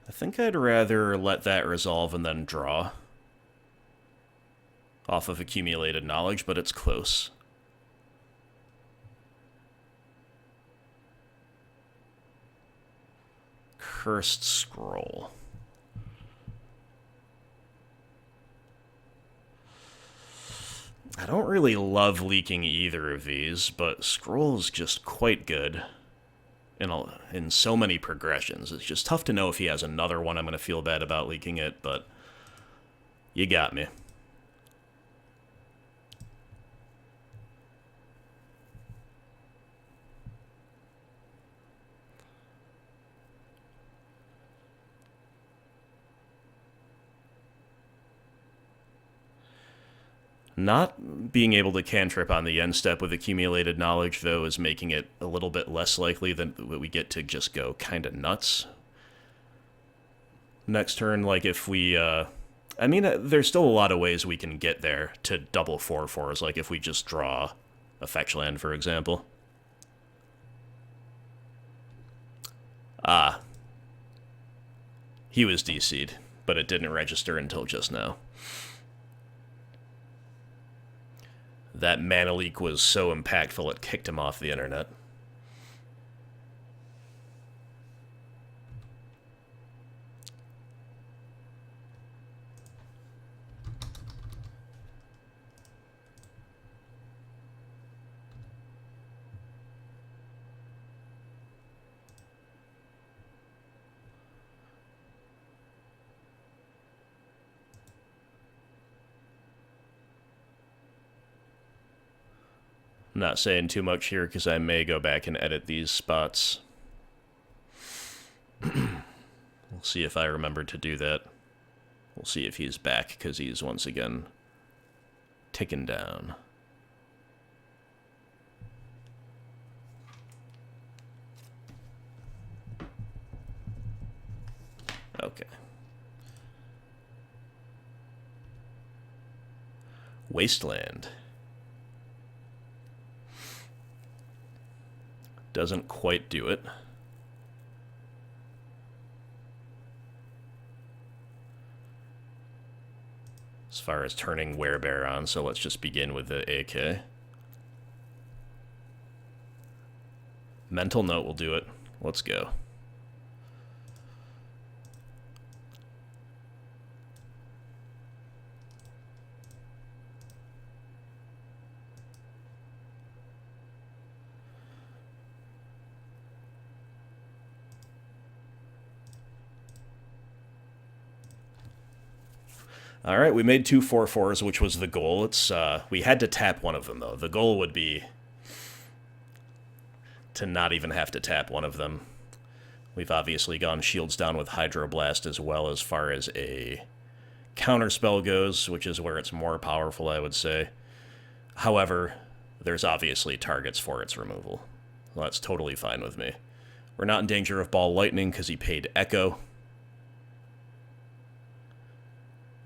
I think I'd rather let that resolve and then draw off of accumulated knowledge, but it's close. Cursed Scroll. I don't really love leaking either of these, but Scroll is just quite good in so many progressions. It's just tough to know if he has another one. I'm going to feel bad about leaking it, but you got me. Not being able to cantrip on the end step with accumulated knowledge, though, is making it a little bit less likely that we get to just go kind of nuts. Next turn, like if we, I mean, there's still a lot of ways we can get there to double 4/4s, like if we just draw a fetch land, for example. Ah. He was DC'd, but it didn't register until just now. That mana leak was so impactful it kicked him off the internet. I'm not saying too much here because I may go back and edit these spots. We'll see if I remember to do that. We'll see if he's back because he's once again ticking down. Okay. Wasteland. Doesn't quite do it. As far as turning Werebear on, so let's just begin with the AK. Mental Note will do it. Let's go. All right, we made 2 4/4s, which was the goal. We had to tap one of them, though. The goal would be to not even have to tap one of them. We've obviously gone shields down with Hydro Blast as well as far as a counterspell goes, which is where it's more powerful, I would say. However, there's obviously targets for its removal. Well, that's totally fine with me. We're not in danger of Ball Lightning because he paid Echo.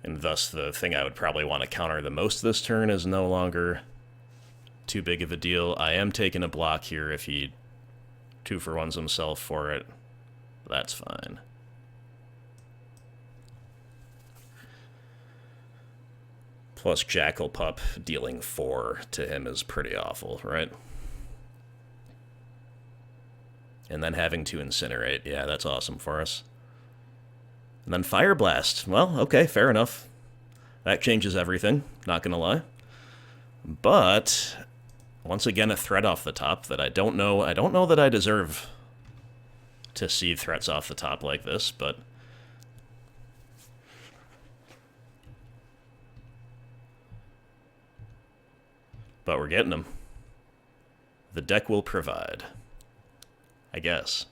And thus the thing I would probably want to counter the most this turn is no longer too big of a deal. I am taking a block here if he 2-for-1s himself for it. That's fine. Plus Jackal Pup dealing 4 to him is pretty awful, right? And then having to incinerate. Yeah, that's awesome for us. And then Fire Blast. Well, okay, fair enough. That changes everything, not gonna lie. But once again, a threat off the top that I don't know that I deserve to see threats off the top like this, but we're getting them. The deck will provide, I guess.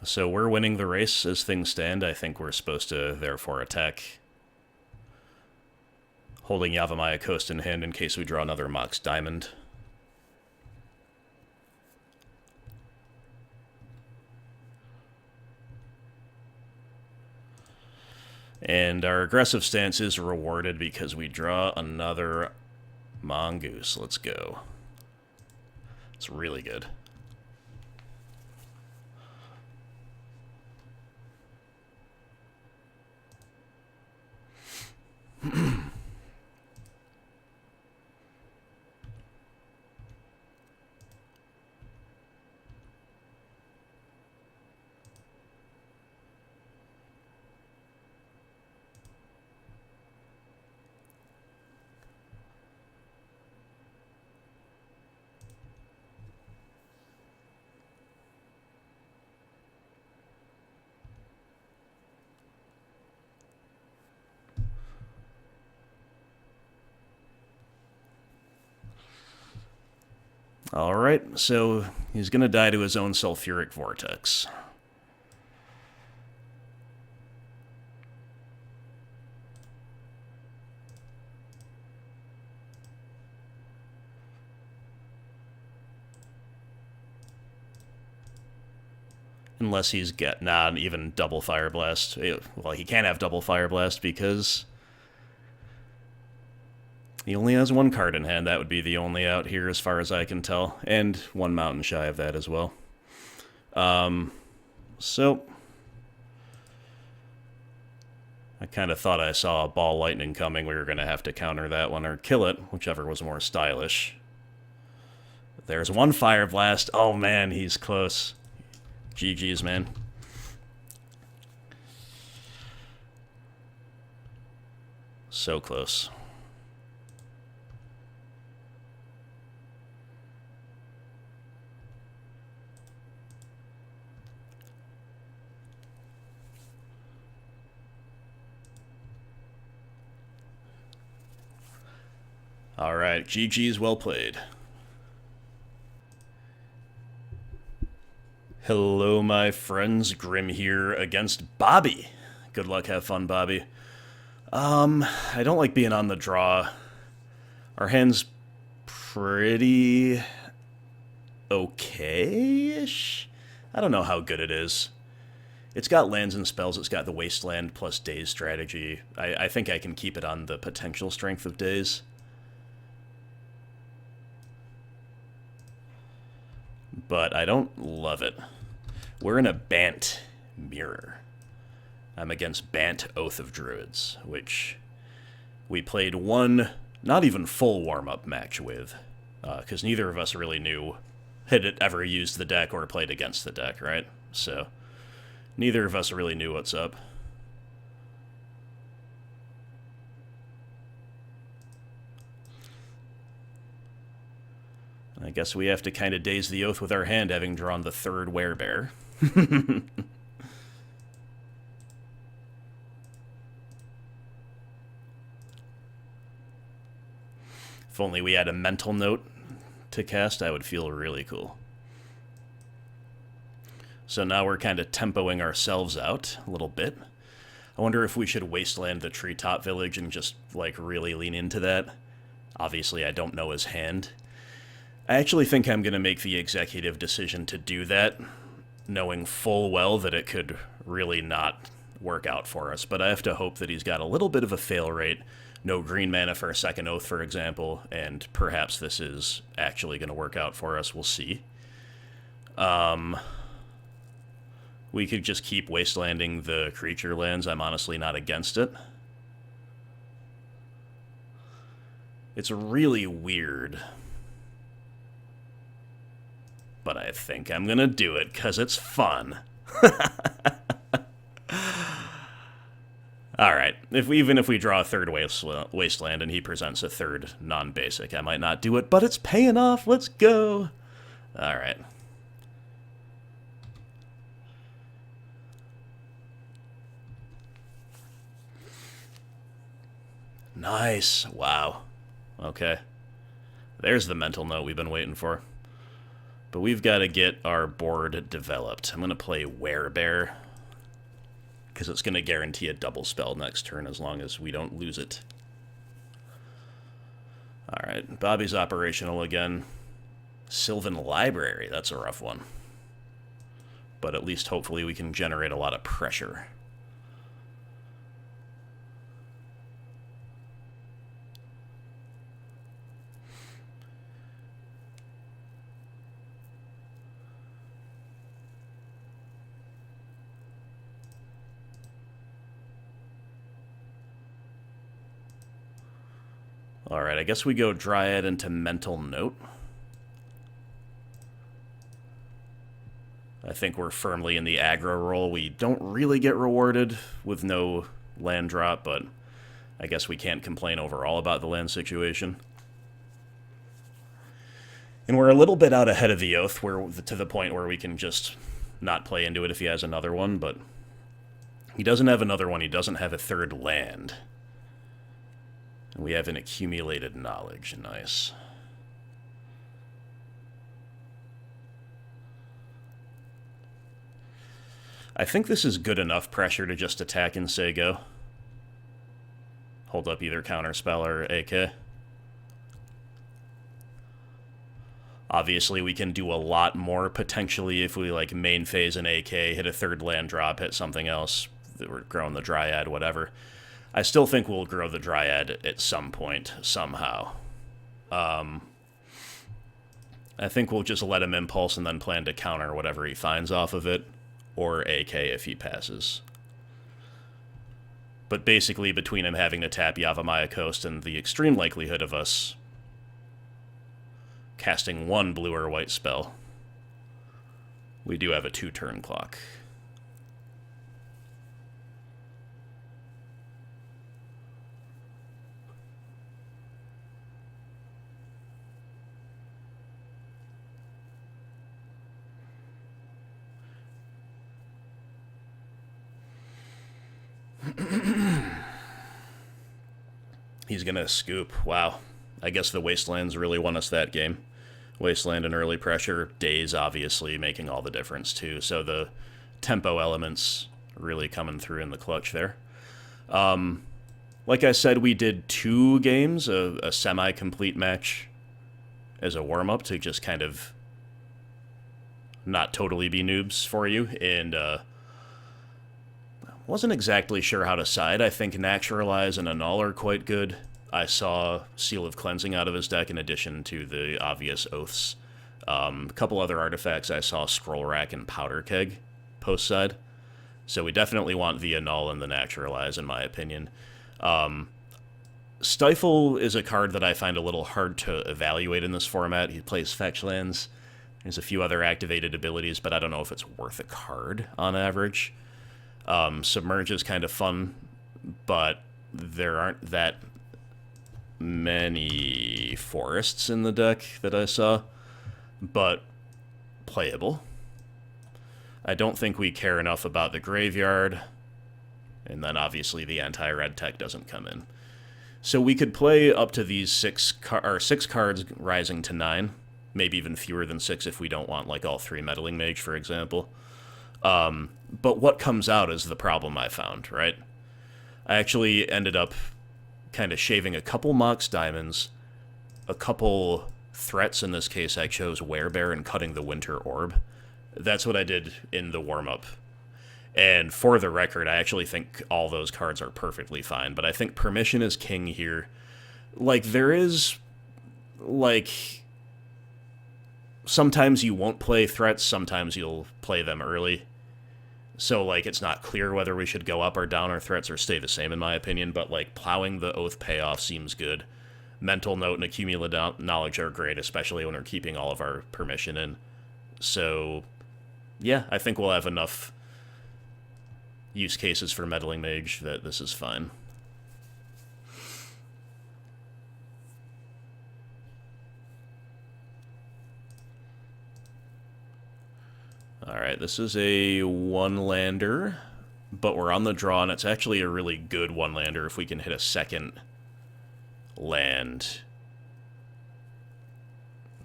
So we're winning the race as things stand. I think we're supposed to, therefore, attack. Holding Yavimaya Coast in hand in case we draw another Mox Diamond. And our aggressive stance is rewarded because we draw another Mongoose. Let's go. It's really good. Alright, so he's gonna die to his own sulfuric vortex. Unless he's not even double Fire Blast. Well, he can't have double Fire Blast because he only has one card in hand. That would be the only out here as far as I can tell. And one mountain shy of that as well. So I kind of thought I saw a ball lightning coming. We were going to have to counter that one or kill it, whichever was more stylish. There's one Fire Blast. Oh man, he's close. GG's, man. So close. Alright, GG's, well played. Hello, my friends. Grim here against Bobby. Good luck, have fun, Bobby. I don't like being on the draw. Our hand's pretty okay-ish? I don't know how good it is. It's got lands and spells. It's got the Wasteland plus Daze strategy. I think I can keep it on the potential strength of Daze. But I don't love it. We're in a Bant mirror. I'm against Bant Oath of Druids, which we played one, not even full warm-up match with, because neither of us really knew, had it ever used the deck or played against the deck, right? So, neither of us really knew what's up. I guess we have to kind of daze the oath with our hand, having drawn the third werebear. If only we had a mental note to cast, I would feel really cool. So now we're kind of tempoing ourselves out a little bit. I wonder if we should wasteland the treetop village and just, like, really lean into that. Obviously, I don't know his hand. I actually think I'm going to make the executive decision to do that, knowing full well that it could really not work out for us. But I have to hope that he's got a little bit of a fail rate. No green mana for a second oath, for example, and perhaps this is actually going to work out for us. We'll see. We could just keep wastelanding the creature lands. I'm honestly not against it. It's really weird. But I think I'm going to do it because it's fun. Alright, even if we draw a third wasteland and he presents a third non-basic, I might not do it, but it's paying off. Let's go. Alright. Nice. Wow. Okay. There's the mental note we've been waiting for. But we've got to get our board developed. I'm going to play Werebear, because it's going to guarantee a double spell next turn as long as we don't lose it. Alright, Bobby's operational again. Sylvan Library, that's a rough one. But at least hopefully we can generate a lot of pressure. Alright, I guess we go Dryad into Mental Note. I think we're firmly in the aggro role. We don't really get rewarded with no land drop, but I guess we can't complain overall about the land situation. And we're a little bit out ahead of the Oath, to the point where we can just not play into it if he has another one, but he doesn't have another one. He doesn't have a third land. We have an accumulated knowledge. Nice. I think this is good enough pressure to just attack and say go. Hold up either counterspell or AK. Obviously, we can do a lot more potentially if we like main phase an AK, hit a third land drop, hit something else. We're growing the Dryad, whatever. I still think we'll grow the Dryad at some point, somehow. I think we'll just let him impulse and then plan to counter whatever he finds off of it, or AK if he passes. But basically, between him having to tap Yavimaya Coast and the extreme likelihood of us casting one blue or white spell, we do have a 2-turn clock. He's gonna scoop. Wow. I guess the Wastelands really won us that game. Wasteland and early pressure. Days, obviously, making all the difference, too. So the tempo elements really coming through in the clutch there. Like I said, we did 2 games, a semi-complete match as a warm-up to just kind of not totally be noobs for you, and wasn't exactly sure how to side. I think Naturalize and Annul are quite good. I saw Seal of Cleansing out of his deck in addition to the obvious Oaths. A couple other artifacts I saw Scroll Rack and Powder Keg post side. So we definitely want the Annul and the Naturalize, in my opinion. Stifle is a card that I find a little hard to evaluate in this format. He plays fetch lands. There's a few other activated abilities, but I don't know if it's worth a card on average. Submerge is kind of fun, but there aren't that many forests in the deck that I saw, but playable. I don't think we care enough about the graveyard, and then obviously the anti-red tech doesn't come in. So we could play up to these 6 cards rising to 9, maybe even fewer than 6 if we don't want like all 3 Meddling Mage, for example. But what comes out is the problem I found, right? I actually ended up kind of shaving a couple Mox Diamonds, a couple threats. In this case, I chose Werebear and Cutting the Winter Orb. That's what I did in the warm-up. And for the record, I actually think all those cards are perfectly fine, but I think Permission is king here. Like, there is, like, sometimes you won't play threats, sometimes you'll play them early. So, like, it's not clear whether we should go up or down our threats or stay the same, in my opinion, but, like, Plowing the Oath payoff seems good. Mental Note and Accumulative Knowledge are great, especially when we're keeping all of our Permission in. So, yeah, I think we'll have enough use cases for Meddling Mage that this is fine. Alright, this is a one-lander, but we're on the draw, and it's actually a really good one-lander if we can hit a second land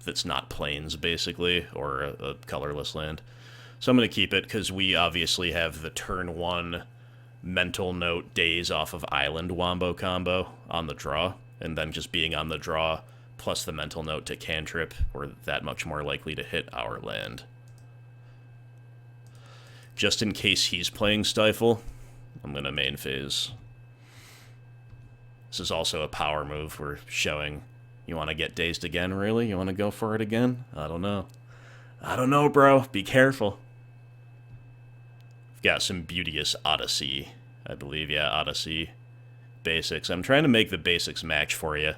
that's not plains, basically, or a colorless land. So I'm going to keep it, because we obviously have the turn 1 Mental Note Daze off of Island Wombo combo on the draw, and then just being on the draw, plus the Mental Note to cantrip, we're that much more likely to hit our land. Just in case he's playing Stifle, I'm going to main phase. This is also a power move. We're showing, you want to get dazed again, really? You want to go for it again? I don't know. I don't know, bro. Be careful. We've got some Beauteous Odyssey, I believe. Yeah, Odyssey basics. I'm trying to make the basics match for you.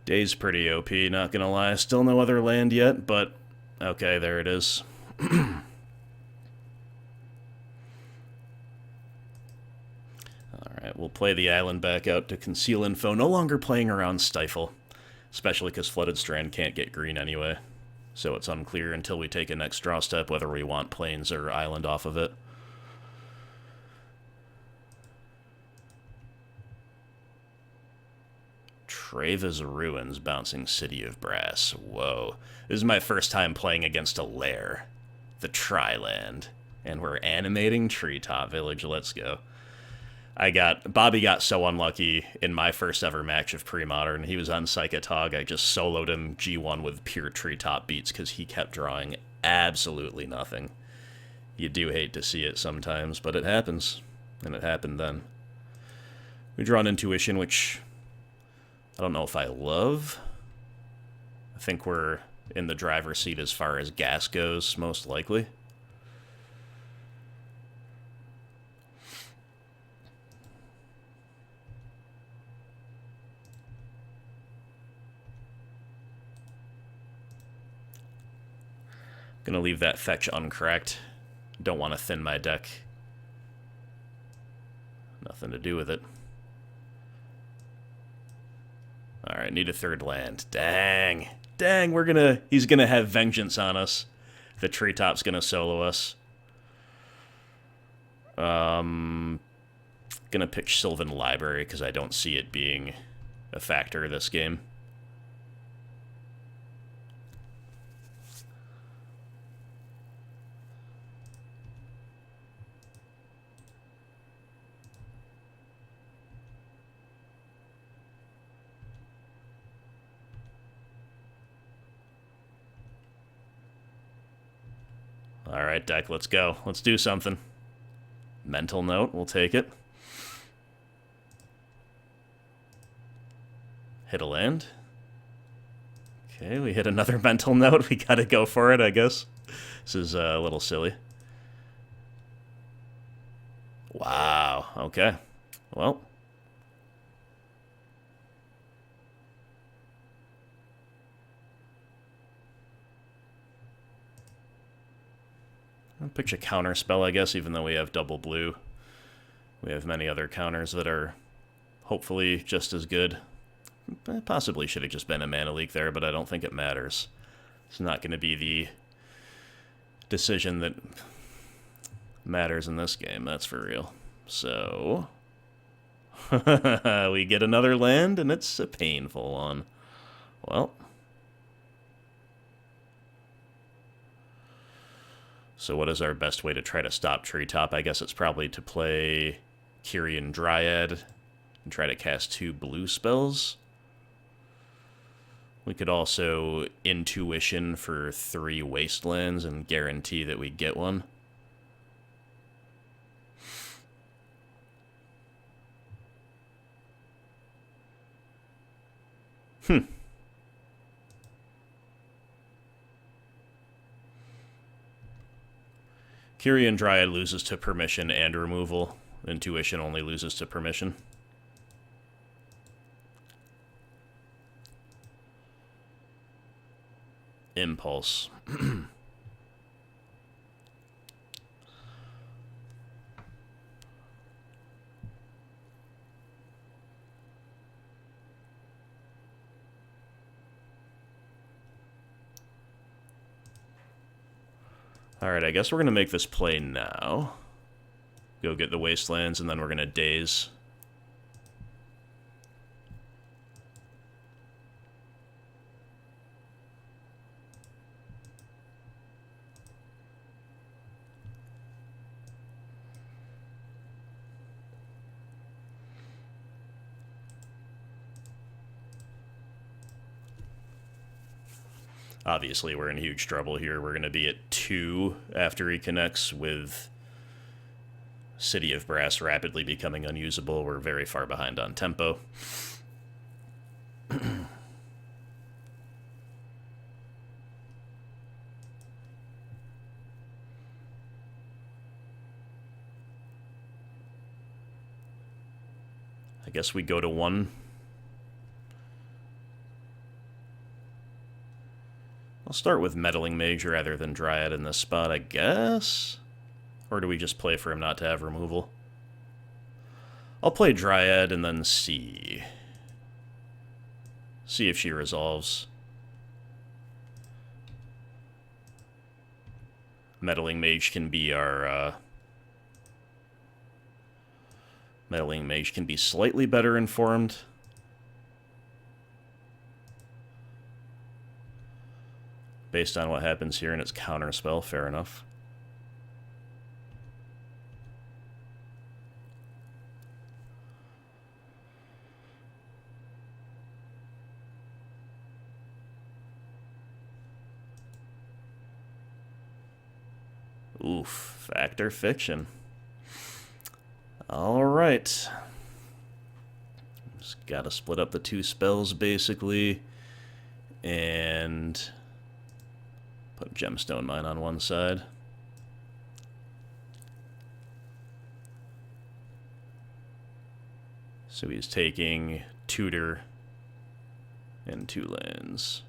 Day's pretty OP, not gonna lie. Still no other land yet, but okay, there it is. Alright, we'll play the island back out to conceal info. No longer playing around Stifle, especially because Flooded Strand can't get green anyway. So it's unclear until we take a next draw step whether we want plains or island off of it. Treva's Ruins, bouncing City of Brass. Whoa. This is my first time playing against a lair. The Tri-Land. And we're animating Treetop Village. Let's go. Bobby got so unlucky in my first ever match of Premodern. He was on Psychotog. I just soloed him G1 with pure Treetop beats because he kept drawing absolutely nothing. You do hate to see it sometimes, but it happens. And it happened then. We draw an Intuition, which I don't know if I love. I think we're in the driver's seat as far as gas goes, most likely. Gonna leave that fetch uncracked. Don't want to thin my deck. Nothing to do with it. Alright, need a third land. Dang. Dang, he's gonna have vengeance on us. The Treetop's gonna solo us. Gonna pick Sylvan Library, because I don't see it being a factor this game. Alright, deck, let's go. Let's do something. Mental Note, we'll take it. Hit a land. Okay, we hit another Mental Note. We gotta go for it, I guess. This is a little silly. Wow, okay. Well. I'll pitch a counter spell, I guess, even though we have double blue. We have many other counters that are hopefully just as good. Possibly should have just been a mana leak there, but I don't think it matters. It's not going to be the decision that matters in this game, that's for real. So, We get another land, and it's a painful one. Well. So what is our best way to try to stop Treetop? I guess it's probably to play Kyrian Dryad and try to cast 2 blue spells. We could also Intuition for 3 Wastelands and guarantee that we get one. Kyrian Dryad loses to permission and removal. Intuition only loses to permission. Impulse. Alright, I guess we're going to make this play now. Go get the Wastelands, and then we're going to Daze. Obviously, we're in huge trouble here. We're going to be at 2 after he connects, with City of Brass rapidly becoming unusable. We're very far behind on tempo. I guess we go to 1. I'll start with Meddling Mage rather than Dryad in this spot, I guess? Or do we just play for him not to have removal? I'll play Dryad and then see. See if she resolves. Meddling Mage can be our, Meddling Mage can be slightly better informed. Based on what happens here and its counterspell, fair enough. Oof, fact or fiction. Alright. Just gotta split up the 2 spells, basically. And put Gemstone Mine on one side. So he's taking Tutor and 2 lands.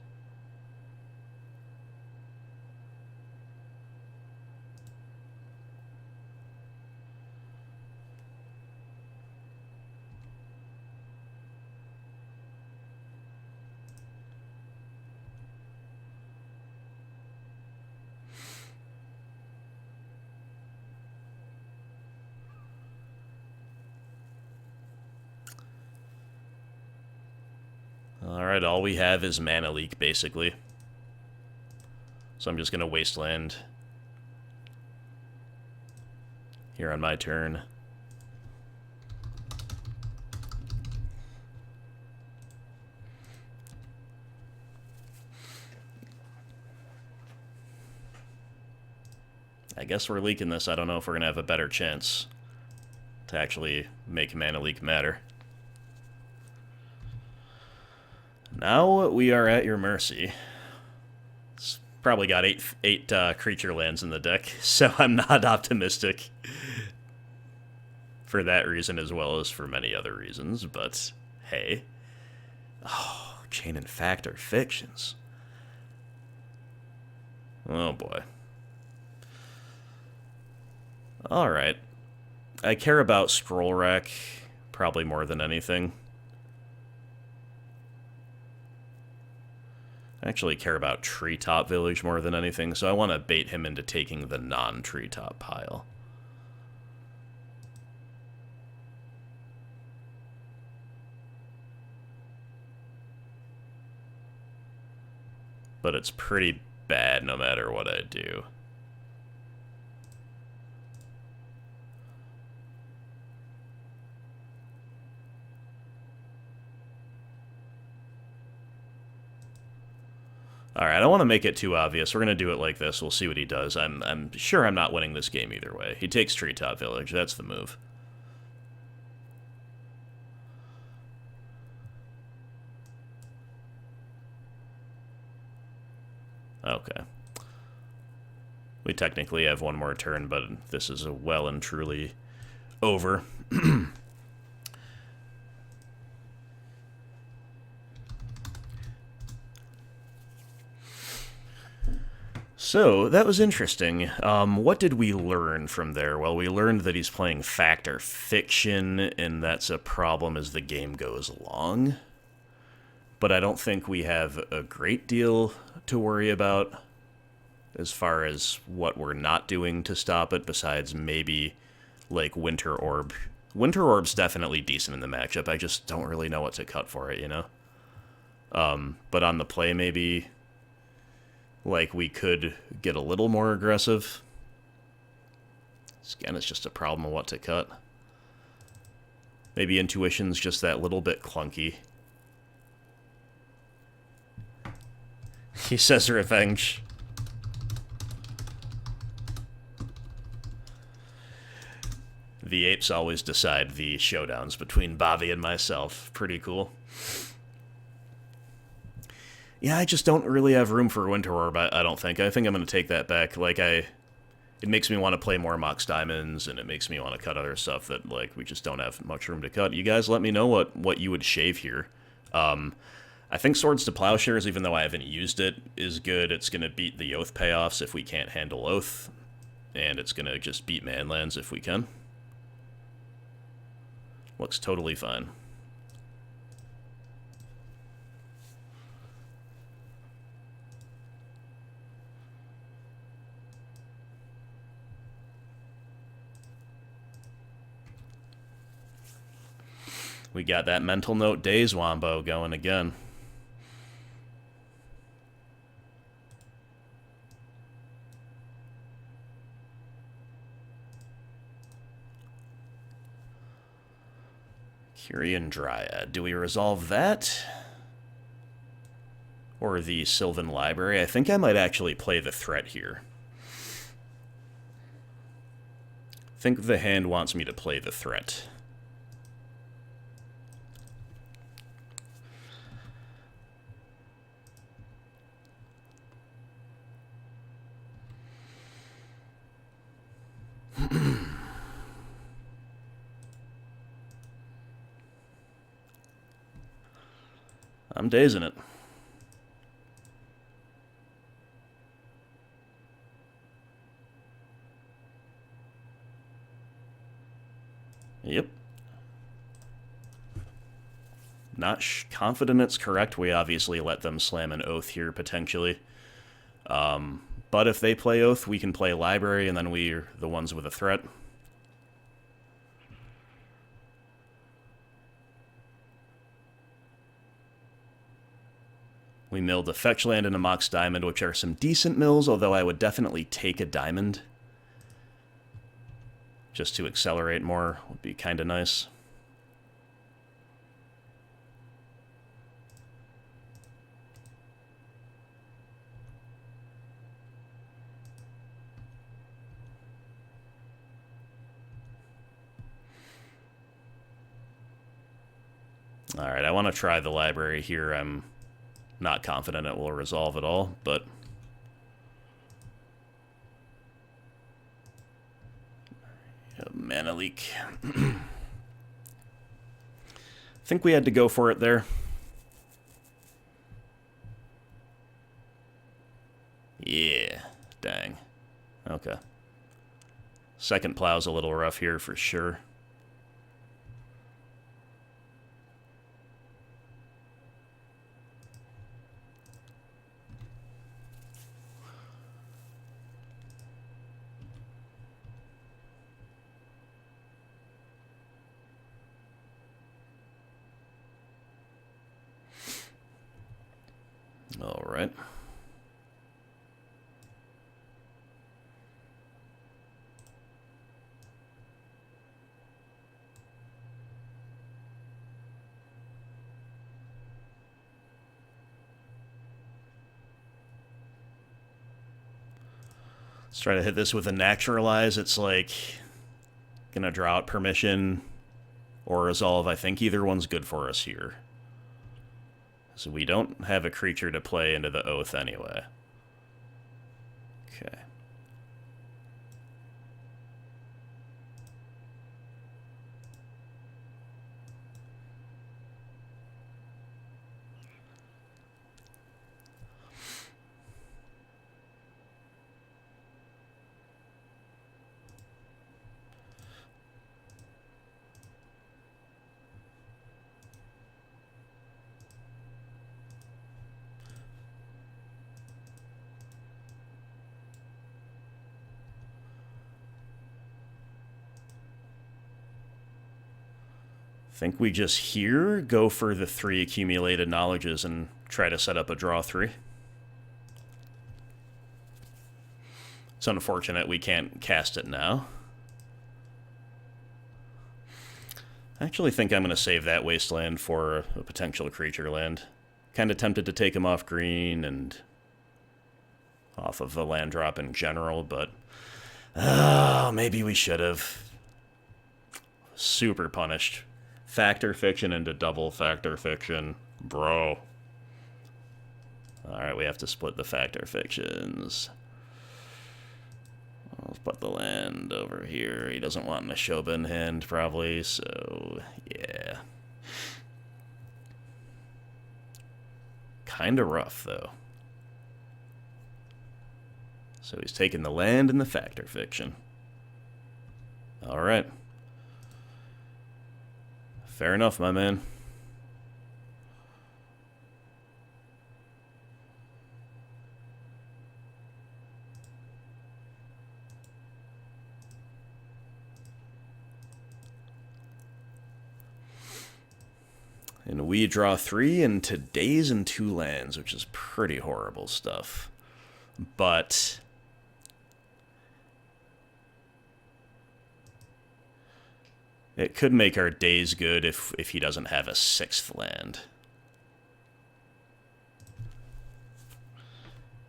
Alright, all we have is Mana Leak, basically. So I'm just going to Wasteland here on my turn. I guess we're leaking this. I don't know if we're going to have a better chance to actually make Mana Leak matter. Now we are at your mercy. It's probably got eight creature lands in the deck, so I'm not optimistic for that reason as well as for many other reasons, but hey. Oh, Chain and Fact are fictions. Oh boy. Alright. I care about Scroll Rack probably more than anything. I actually care about Treetop Village more than anything, so I want to bait him into taking the non-Treetop pile. but it's pretty bad no matter what I do. Alright, I don't want to make it too obvious. We're going to do it like this. We'll see what he does. I'm sure I'm not winning this game either way. He takes Treetop Village. That's the move. Okay. We technically have one more turn, but this is well and truly over. So, that was interesting. What did we learn from there? Well, we learned that he's playing fact or fiction, and that's a problem as the game goes along. But I don't think we have a great deal to worry about as far as what we're not doing to stop it, besides maybe, like, Winter Orb. Winter Orb's definitely decent in the matchup. I just don't really know what to cut for it, you know? But on the play, maybe, like, we could get a little more aggressive. Again, it's just a problem of what to cut. Maybe Intuition's just that little bit clunky. He says revenge. The apes always decide the showdowns between Bobby and myself. Pretty cool. Yeah, I just don't really have room for Winter Orb, I don't think. I think I'm going to take that back. Like, it makes me want to play more Mox Diamonds, and it makes me want to cut other stuff that, like, we just don't have much room to cut. You guys let me know what you would shave here. I think Swords to Plowshares, even though I haven't used it, is good. It's going to beat the Oath payoffs if we can't handle Oath, and it's going to just beat Manlands if we can. Looks totally fine. We got that Mental Note Days Wombo going again. Curian Dryad. Do we resolve that? Or the Sylvan Library? I think I might actually play the threat here. I think the hand wants me to play the threat. I'm dazing it. Yep. Not confident it's correct. We obviously let them slam an Oath here, potentially. But if they play Oath, we can play Library, and then we're the ones with a threat. We milled a Fetch Land and a Mox Diamond, which are some decent mills, although I would definitely take a Diamond. Just to accelerate more would be kind of nice. Alright, I want to try the Library here. I'm not confident it will resolve at all, but mana leak. I think we had to go for it there. Yeah, dang. Okay. Second plow's a little rough here for sure. All right. Let's try to hit this with a Naturalize. It's like gonna draw out Permission or Resolve. I think either one's good for us here. So we don't have a creature to play into the Oath anyway. Okay. Think we just here go for the 3 accumulated knowledges and try to set up a draw 3. It's unfortunate we can't cast it now. I actually think I'm going to save that wasteland for a potential creature land. Kind of tempted to take him off green and off of the land drop in general, but maybe we should have. Super punished. Factor Fiction into double Factor Fiction. Bro. Alright, we have to split the Factor Fictions. Let's put the land over here. He doesn't want Neshoba in hand, probably, so yeah. Kinda rough, though. So he's taking the land and the Factor Fiction. Alright. Fair enough, my man. And we draw 3 into days and 2 lands, which is pretty horrible stuff. But it could make our days good if he doesn't have a 6th land.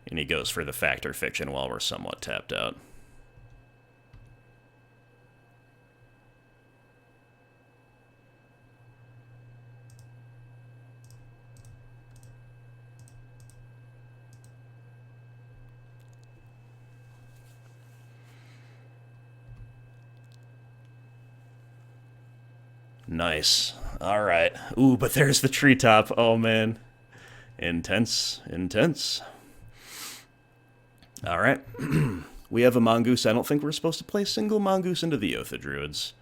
And he goes for the Factor Fiction while we're somewhat tapped out. Nice. Alright. Ooh, but there's the treetop. Oh, man. Intense. Intense. Alright. We have a Mongoose. I don't think we're supposed to play a single Mongoose into the Oath of Druids.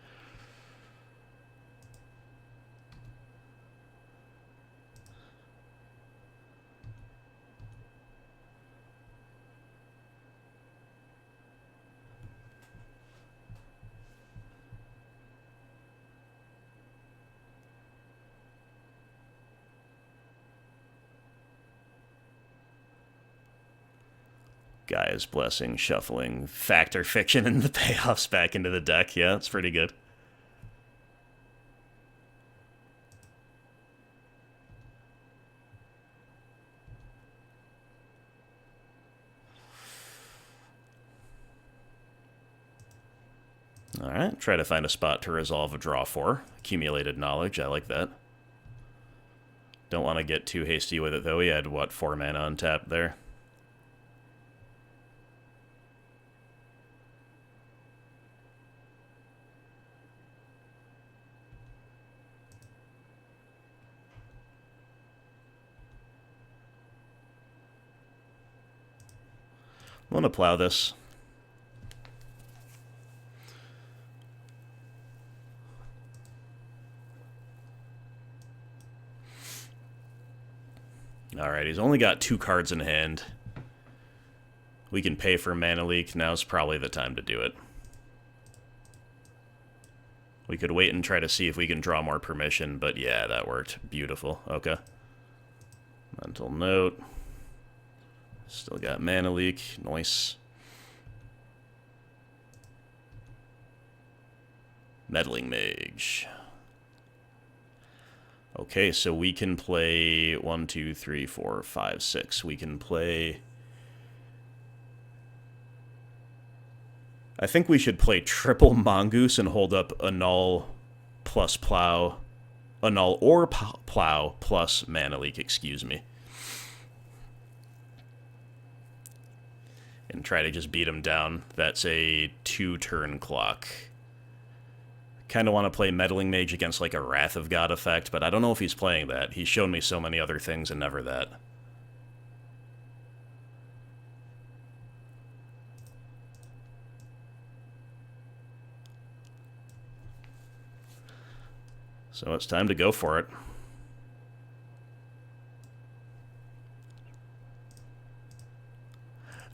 Gaia's Blessing, shuffling Factor Fiction and the payoffs back into the deck. Yeah, that's pretty good. Alright, try to find a spot to resolve a draw 4. Accumulated knowledge, I like that. Don't want to get too hasty with it, though. He had, what, 4 mana on tap there? I'm going to plow this. Alright, he's only got 2 cards in hand. We can pay for Mana Leak. Now's probably the time to do it. We could wait and try to see if we can draw more Permission, but yeah, that worked. Beautiful. Okay. Mental Note. Still got Mana Leak. Nice. Meddling Mage. Okay, so we can play 1, 2, 3, 4, 5, 6. We can play I think we should play triple Mongoose and hold up Annul plus Plow. Annul or Plow plus Mana Leak, excuse me. And try to just beat him down. That's a 2-turn clock. Kind of want to play Meddling Mage against like a Wrath of God effect, but I don't know if he's playing that. He's shown me so many other things and never that. So it's time to go for it.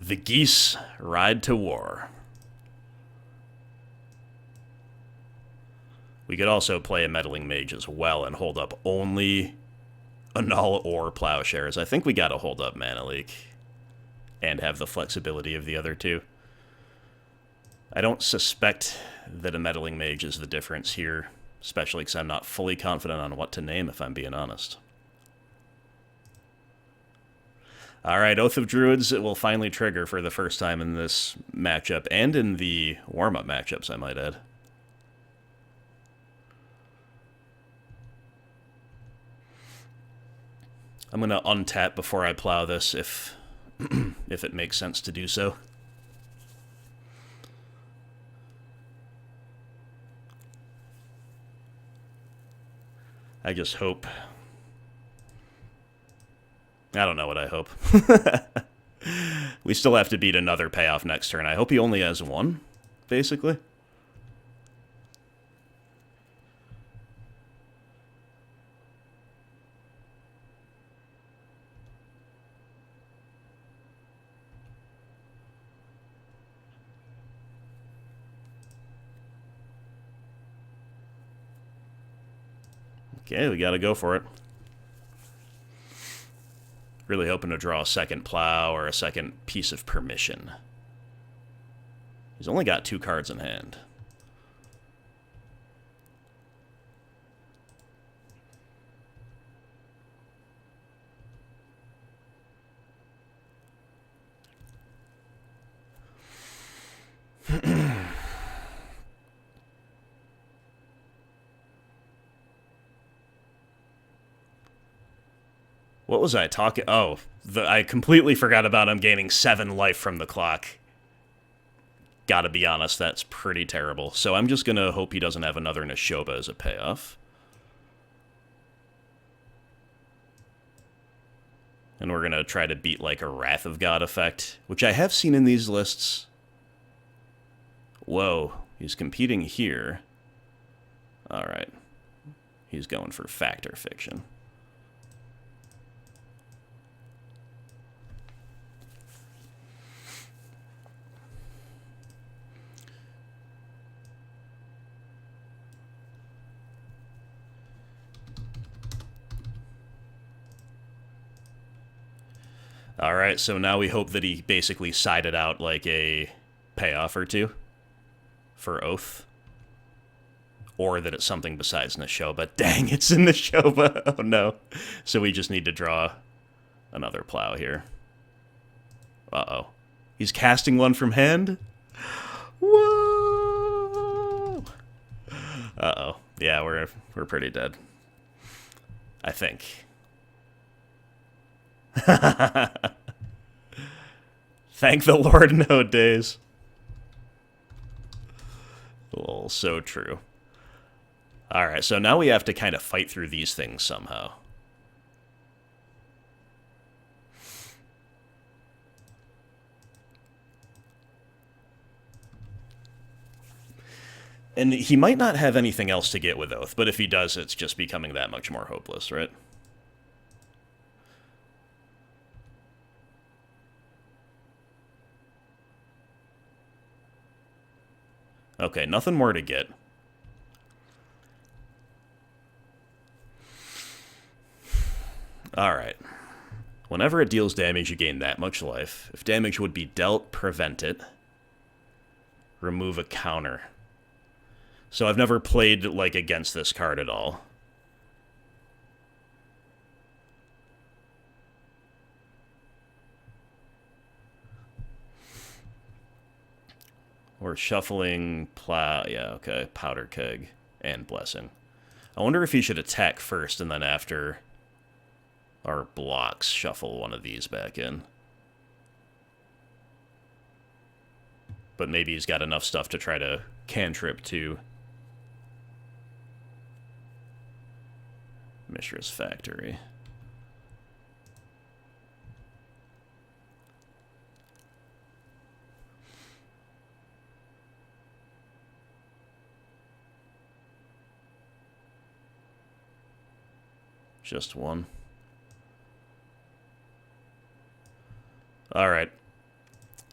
The geese ride to war. We could also play a Meddling Mage as well and hold up only Annul or Plowshares. I think we gotta hold up Mana Leak and have the flexibility of the other two. I don't suspect that a Meddling Mage is the difference here, especially because I'm not fully confident on what to name, if I'm being honest. Alright, Oath of Druids will finally trigger for the first time in this matchup, and in the warm-up matchups, I might add. I'm going to untap before I plow this, if it makes sense to do so. I just hope. I don't know what I hope. We still have to beat another payoff next turn. I hope he only has one, basically. Okay, we gotta go for it. Really hoping to draw a second Plow or a second Piece of Permission. He's only got 2 cards in hand. What was I talking? Oh, I completely forgot about him gaining 7 life from the clock. Gotta be honest, that's pretty terrible. So I'm just gonna hope he doesn't have another Neshoba as a payoff. And we're gonna try to beat like a Wrath of God effect, which I have seen in these lists. Whoa, he's competing here. Alright. He's going for Fact or Fiction. Alright, so now we hope that he basically sided out like a payoff or two for Oath. Or that it's something besides Neshoba. Dang, it's in Neshoba! Oh no. So we just need to draw another Plow here. Uh-oh. He's casting one from hand? Whoa! Uh-oh. Yeah, we're pretty dead. I think. Thank the Lord, no days. Lol, so true. Alright, so now we have to kind of fight through these things somehow. And he might not have anything else to get with Oath, but if he does, it's just becoming that much more hopeless, right? Okay, nothing more to get. Alright. Whenever it deals damage, you gain that much life. If damage would be dealt, prevent it. Remove a counter. So I've never played, like, against this card at all. Or shuffling plow. Yeah, okay. Powder keg and blessing. I wonder if he should attack first and then after our blocks shuffle one of these back in. But maybe he's got enough stuff to try to cantrip too. Mishra's Factory. Just one. Alright.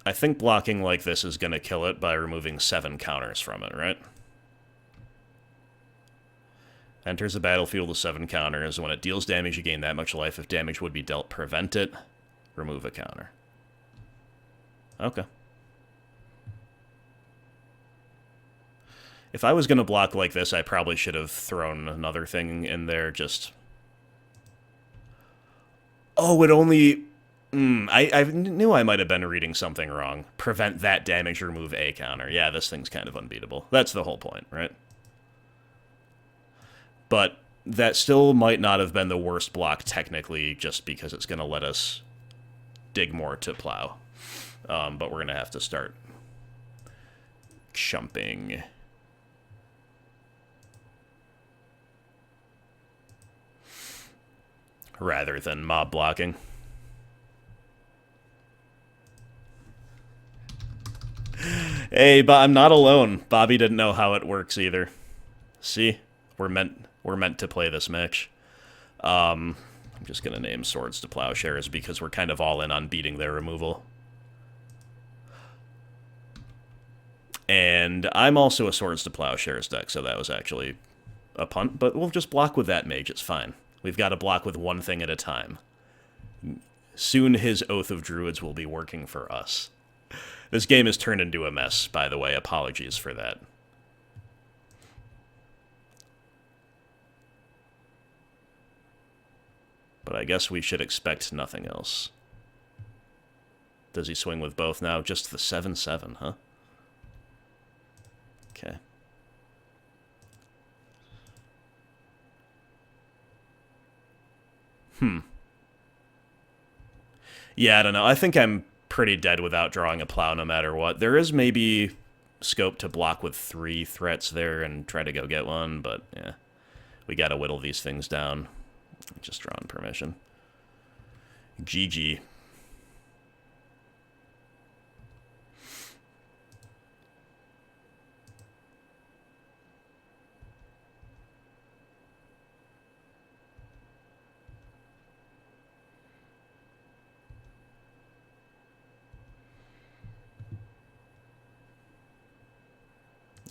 I think blocking like this is going to kill it by removing 7 counters from it, right? Enters the battlefield with 7 counters. When it deals damage, you gain that much life. If damage would be dealt, prevent it. Remove a counter. Okay. If I was going to block like this, I probably should have thrown another thing in there, just... Oh, it only... I knew I might have been reading something wrong. Prevent that damage, remove a counter. Yeah, this thing's kind of unbeatable. That's the whole point, right? But that still might not have been the worst block technically, just because it's going to let us dig more to plow. But we're going to have to start chumping. Rather than mob blocking. Hey, but I'm not alone. Bobby didn't know how it works either. See? We're meant to play this match. I'm just gonna name Swords to Plowshares because we're kind of all in on beating their removal. And I'm also a Swords to Plowshares deck, so that was actually a punt, but we'll just block with that mage, it's fine. We've got to block with one thing at a time. Soon his Oath of Druids will be working for us. This game has turned into a mess, by the way. Apologies for that. But I guess we should expect nothing else. Does he swing with both now? Just the 7/7, huh? Okay. Yeah, I don't know. I think I'm pretty dead without drawing a plow no matter what. There is maybe scope to block with 3 threats there and try to go get one, but yeah. We gotta whittle these things down. Just drawing permission. GG.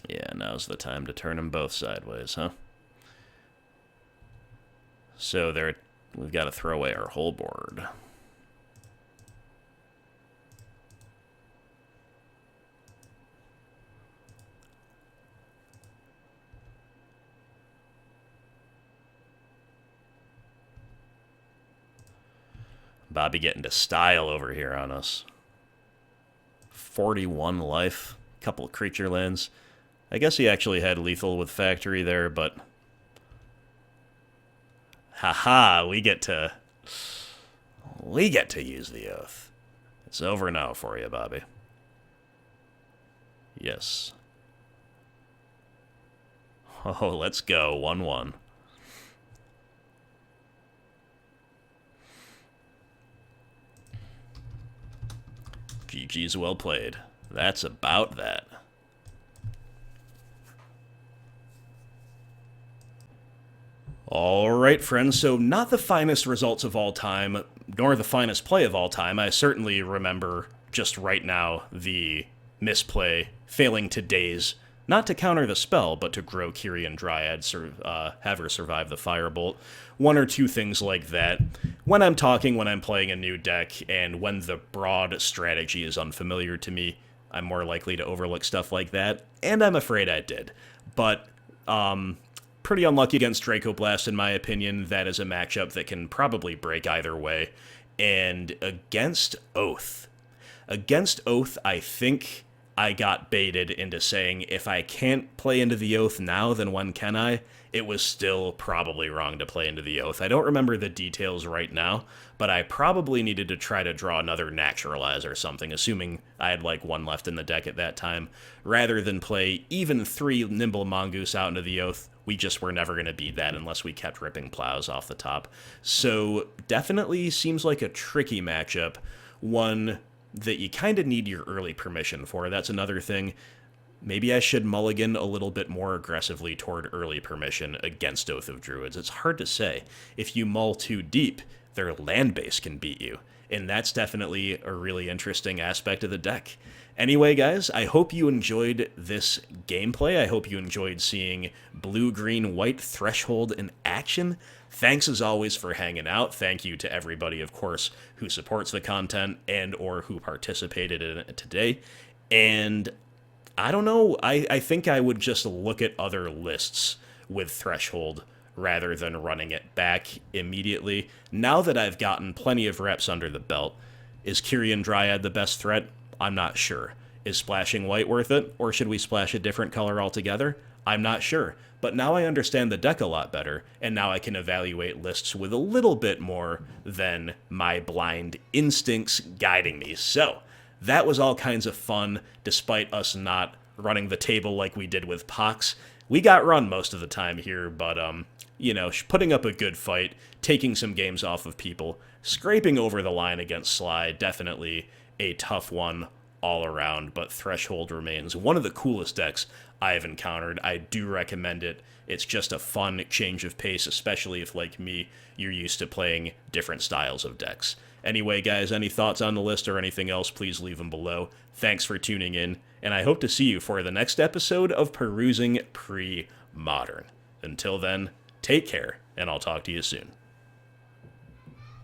Yeah, now's the time to turn them both sideways, huh? So we've got to throw away our whole board. Bobby getting to style over here on us. 41 life, couple of creature lands. I guess he actually had lethal with Factory there, but... Haha, we get to use the Oath. It's over now for you, Bobby. Yes. Oh, let's go. 1-1. GG's well played. That's about that. Alright, friends, so not the finest results of all time, nor the finest play of all time. I certainly remember just right now the misplay, failing to daze, not to counter the spell, but to grow Kyrian Dryad, have her survive the Firebolt. 1 or 2 things like that. When I'm talking, when I'm playing a new deck, and when the broad strategy is unfamiliar to me, I'm more likely to overlook stuff like that, and I'm afraid I did. But, pretty unlucky against Draco Blast, in my opinion. That is a matchup that can probably break either way. And against Oath. Against Oath, I think I got baited into saying if I can't play Into the Oath now, then when can I? It was still probably wrong to play Into the Oath. I don't remember the details right now, but I probably needed to try to draw another Naturalize or something, assuming I had like one left in the deck at that time, rather than play even 3 Nimble Mongoose out Into the Oath. We just were never going to beat that unless we kept ripping plows off the top. So definitely seems like a tricky matchup, one that you kind of need your early permission for. That's another thing. Maybe I should mulligan a little bit more aggressively toward early permission against Oath of Druids. It's hard to say. If you mull too deep, their land base can beat you, and that's definitely a really interesting aspect of the deck. Anyway, guys, I hope you enjoyed this gameplay. I hope you enjoyed seeing blue, green, white Threshold in action. Thanks as always for hanging out. Thank you to everybody, of course, who supports the content and or who participated in it today. And I don't know, I think I would just look at other lists with Threshold rather than running it back immediately. Now that I've gotten plenty of reps under the belt, is Kyrian Dryad the best threat? I'm not sure. Is splashing white worth it, or should we splash a different color altogether? I'm not sure. But now I understand the deck a lot better, and now I can evaluate lists with a little bit more than my blind instincts guiding me. So, that was all kinds of fun, despite us not running the table like we did with Pox. We got run most of the time here, but, putting up a good fight, taking some games off of people, scraping over the line against Sligh, definitely a tough one all around, but Threshold remains one of the coolest decks I've encountered. I do recommend it. It's just a fun change of pace, especially if, like me, you're used to playing different styles of decks. Anyway, guys, any thoughts on the list or anything else, please leave them below. Thanks for tuning in, and I hope to see you for the next episode of Perusing Premodern. Until then, take care, and I'll talk to you soon.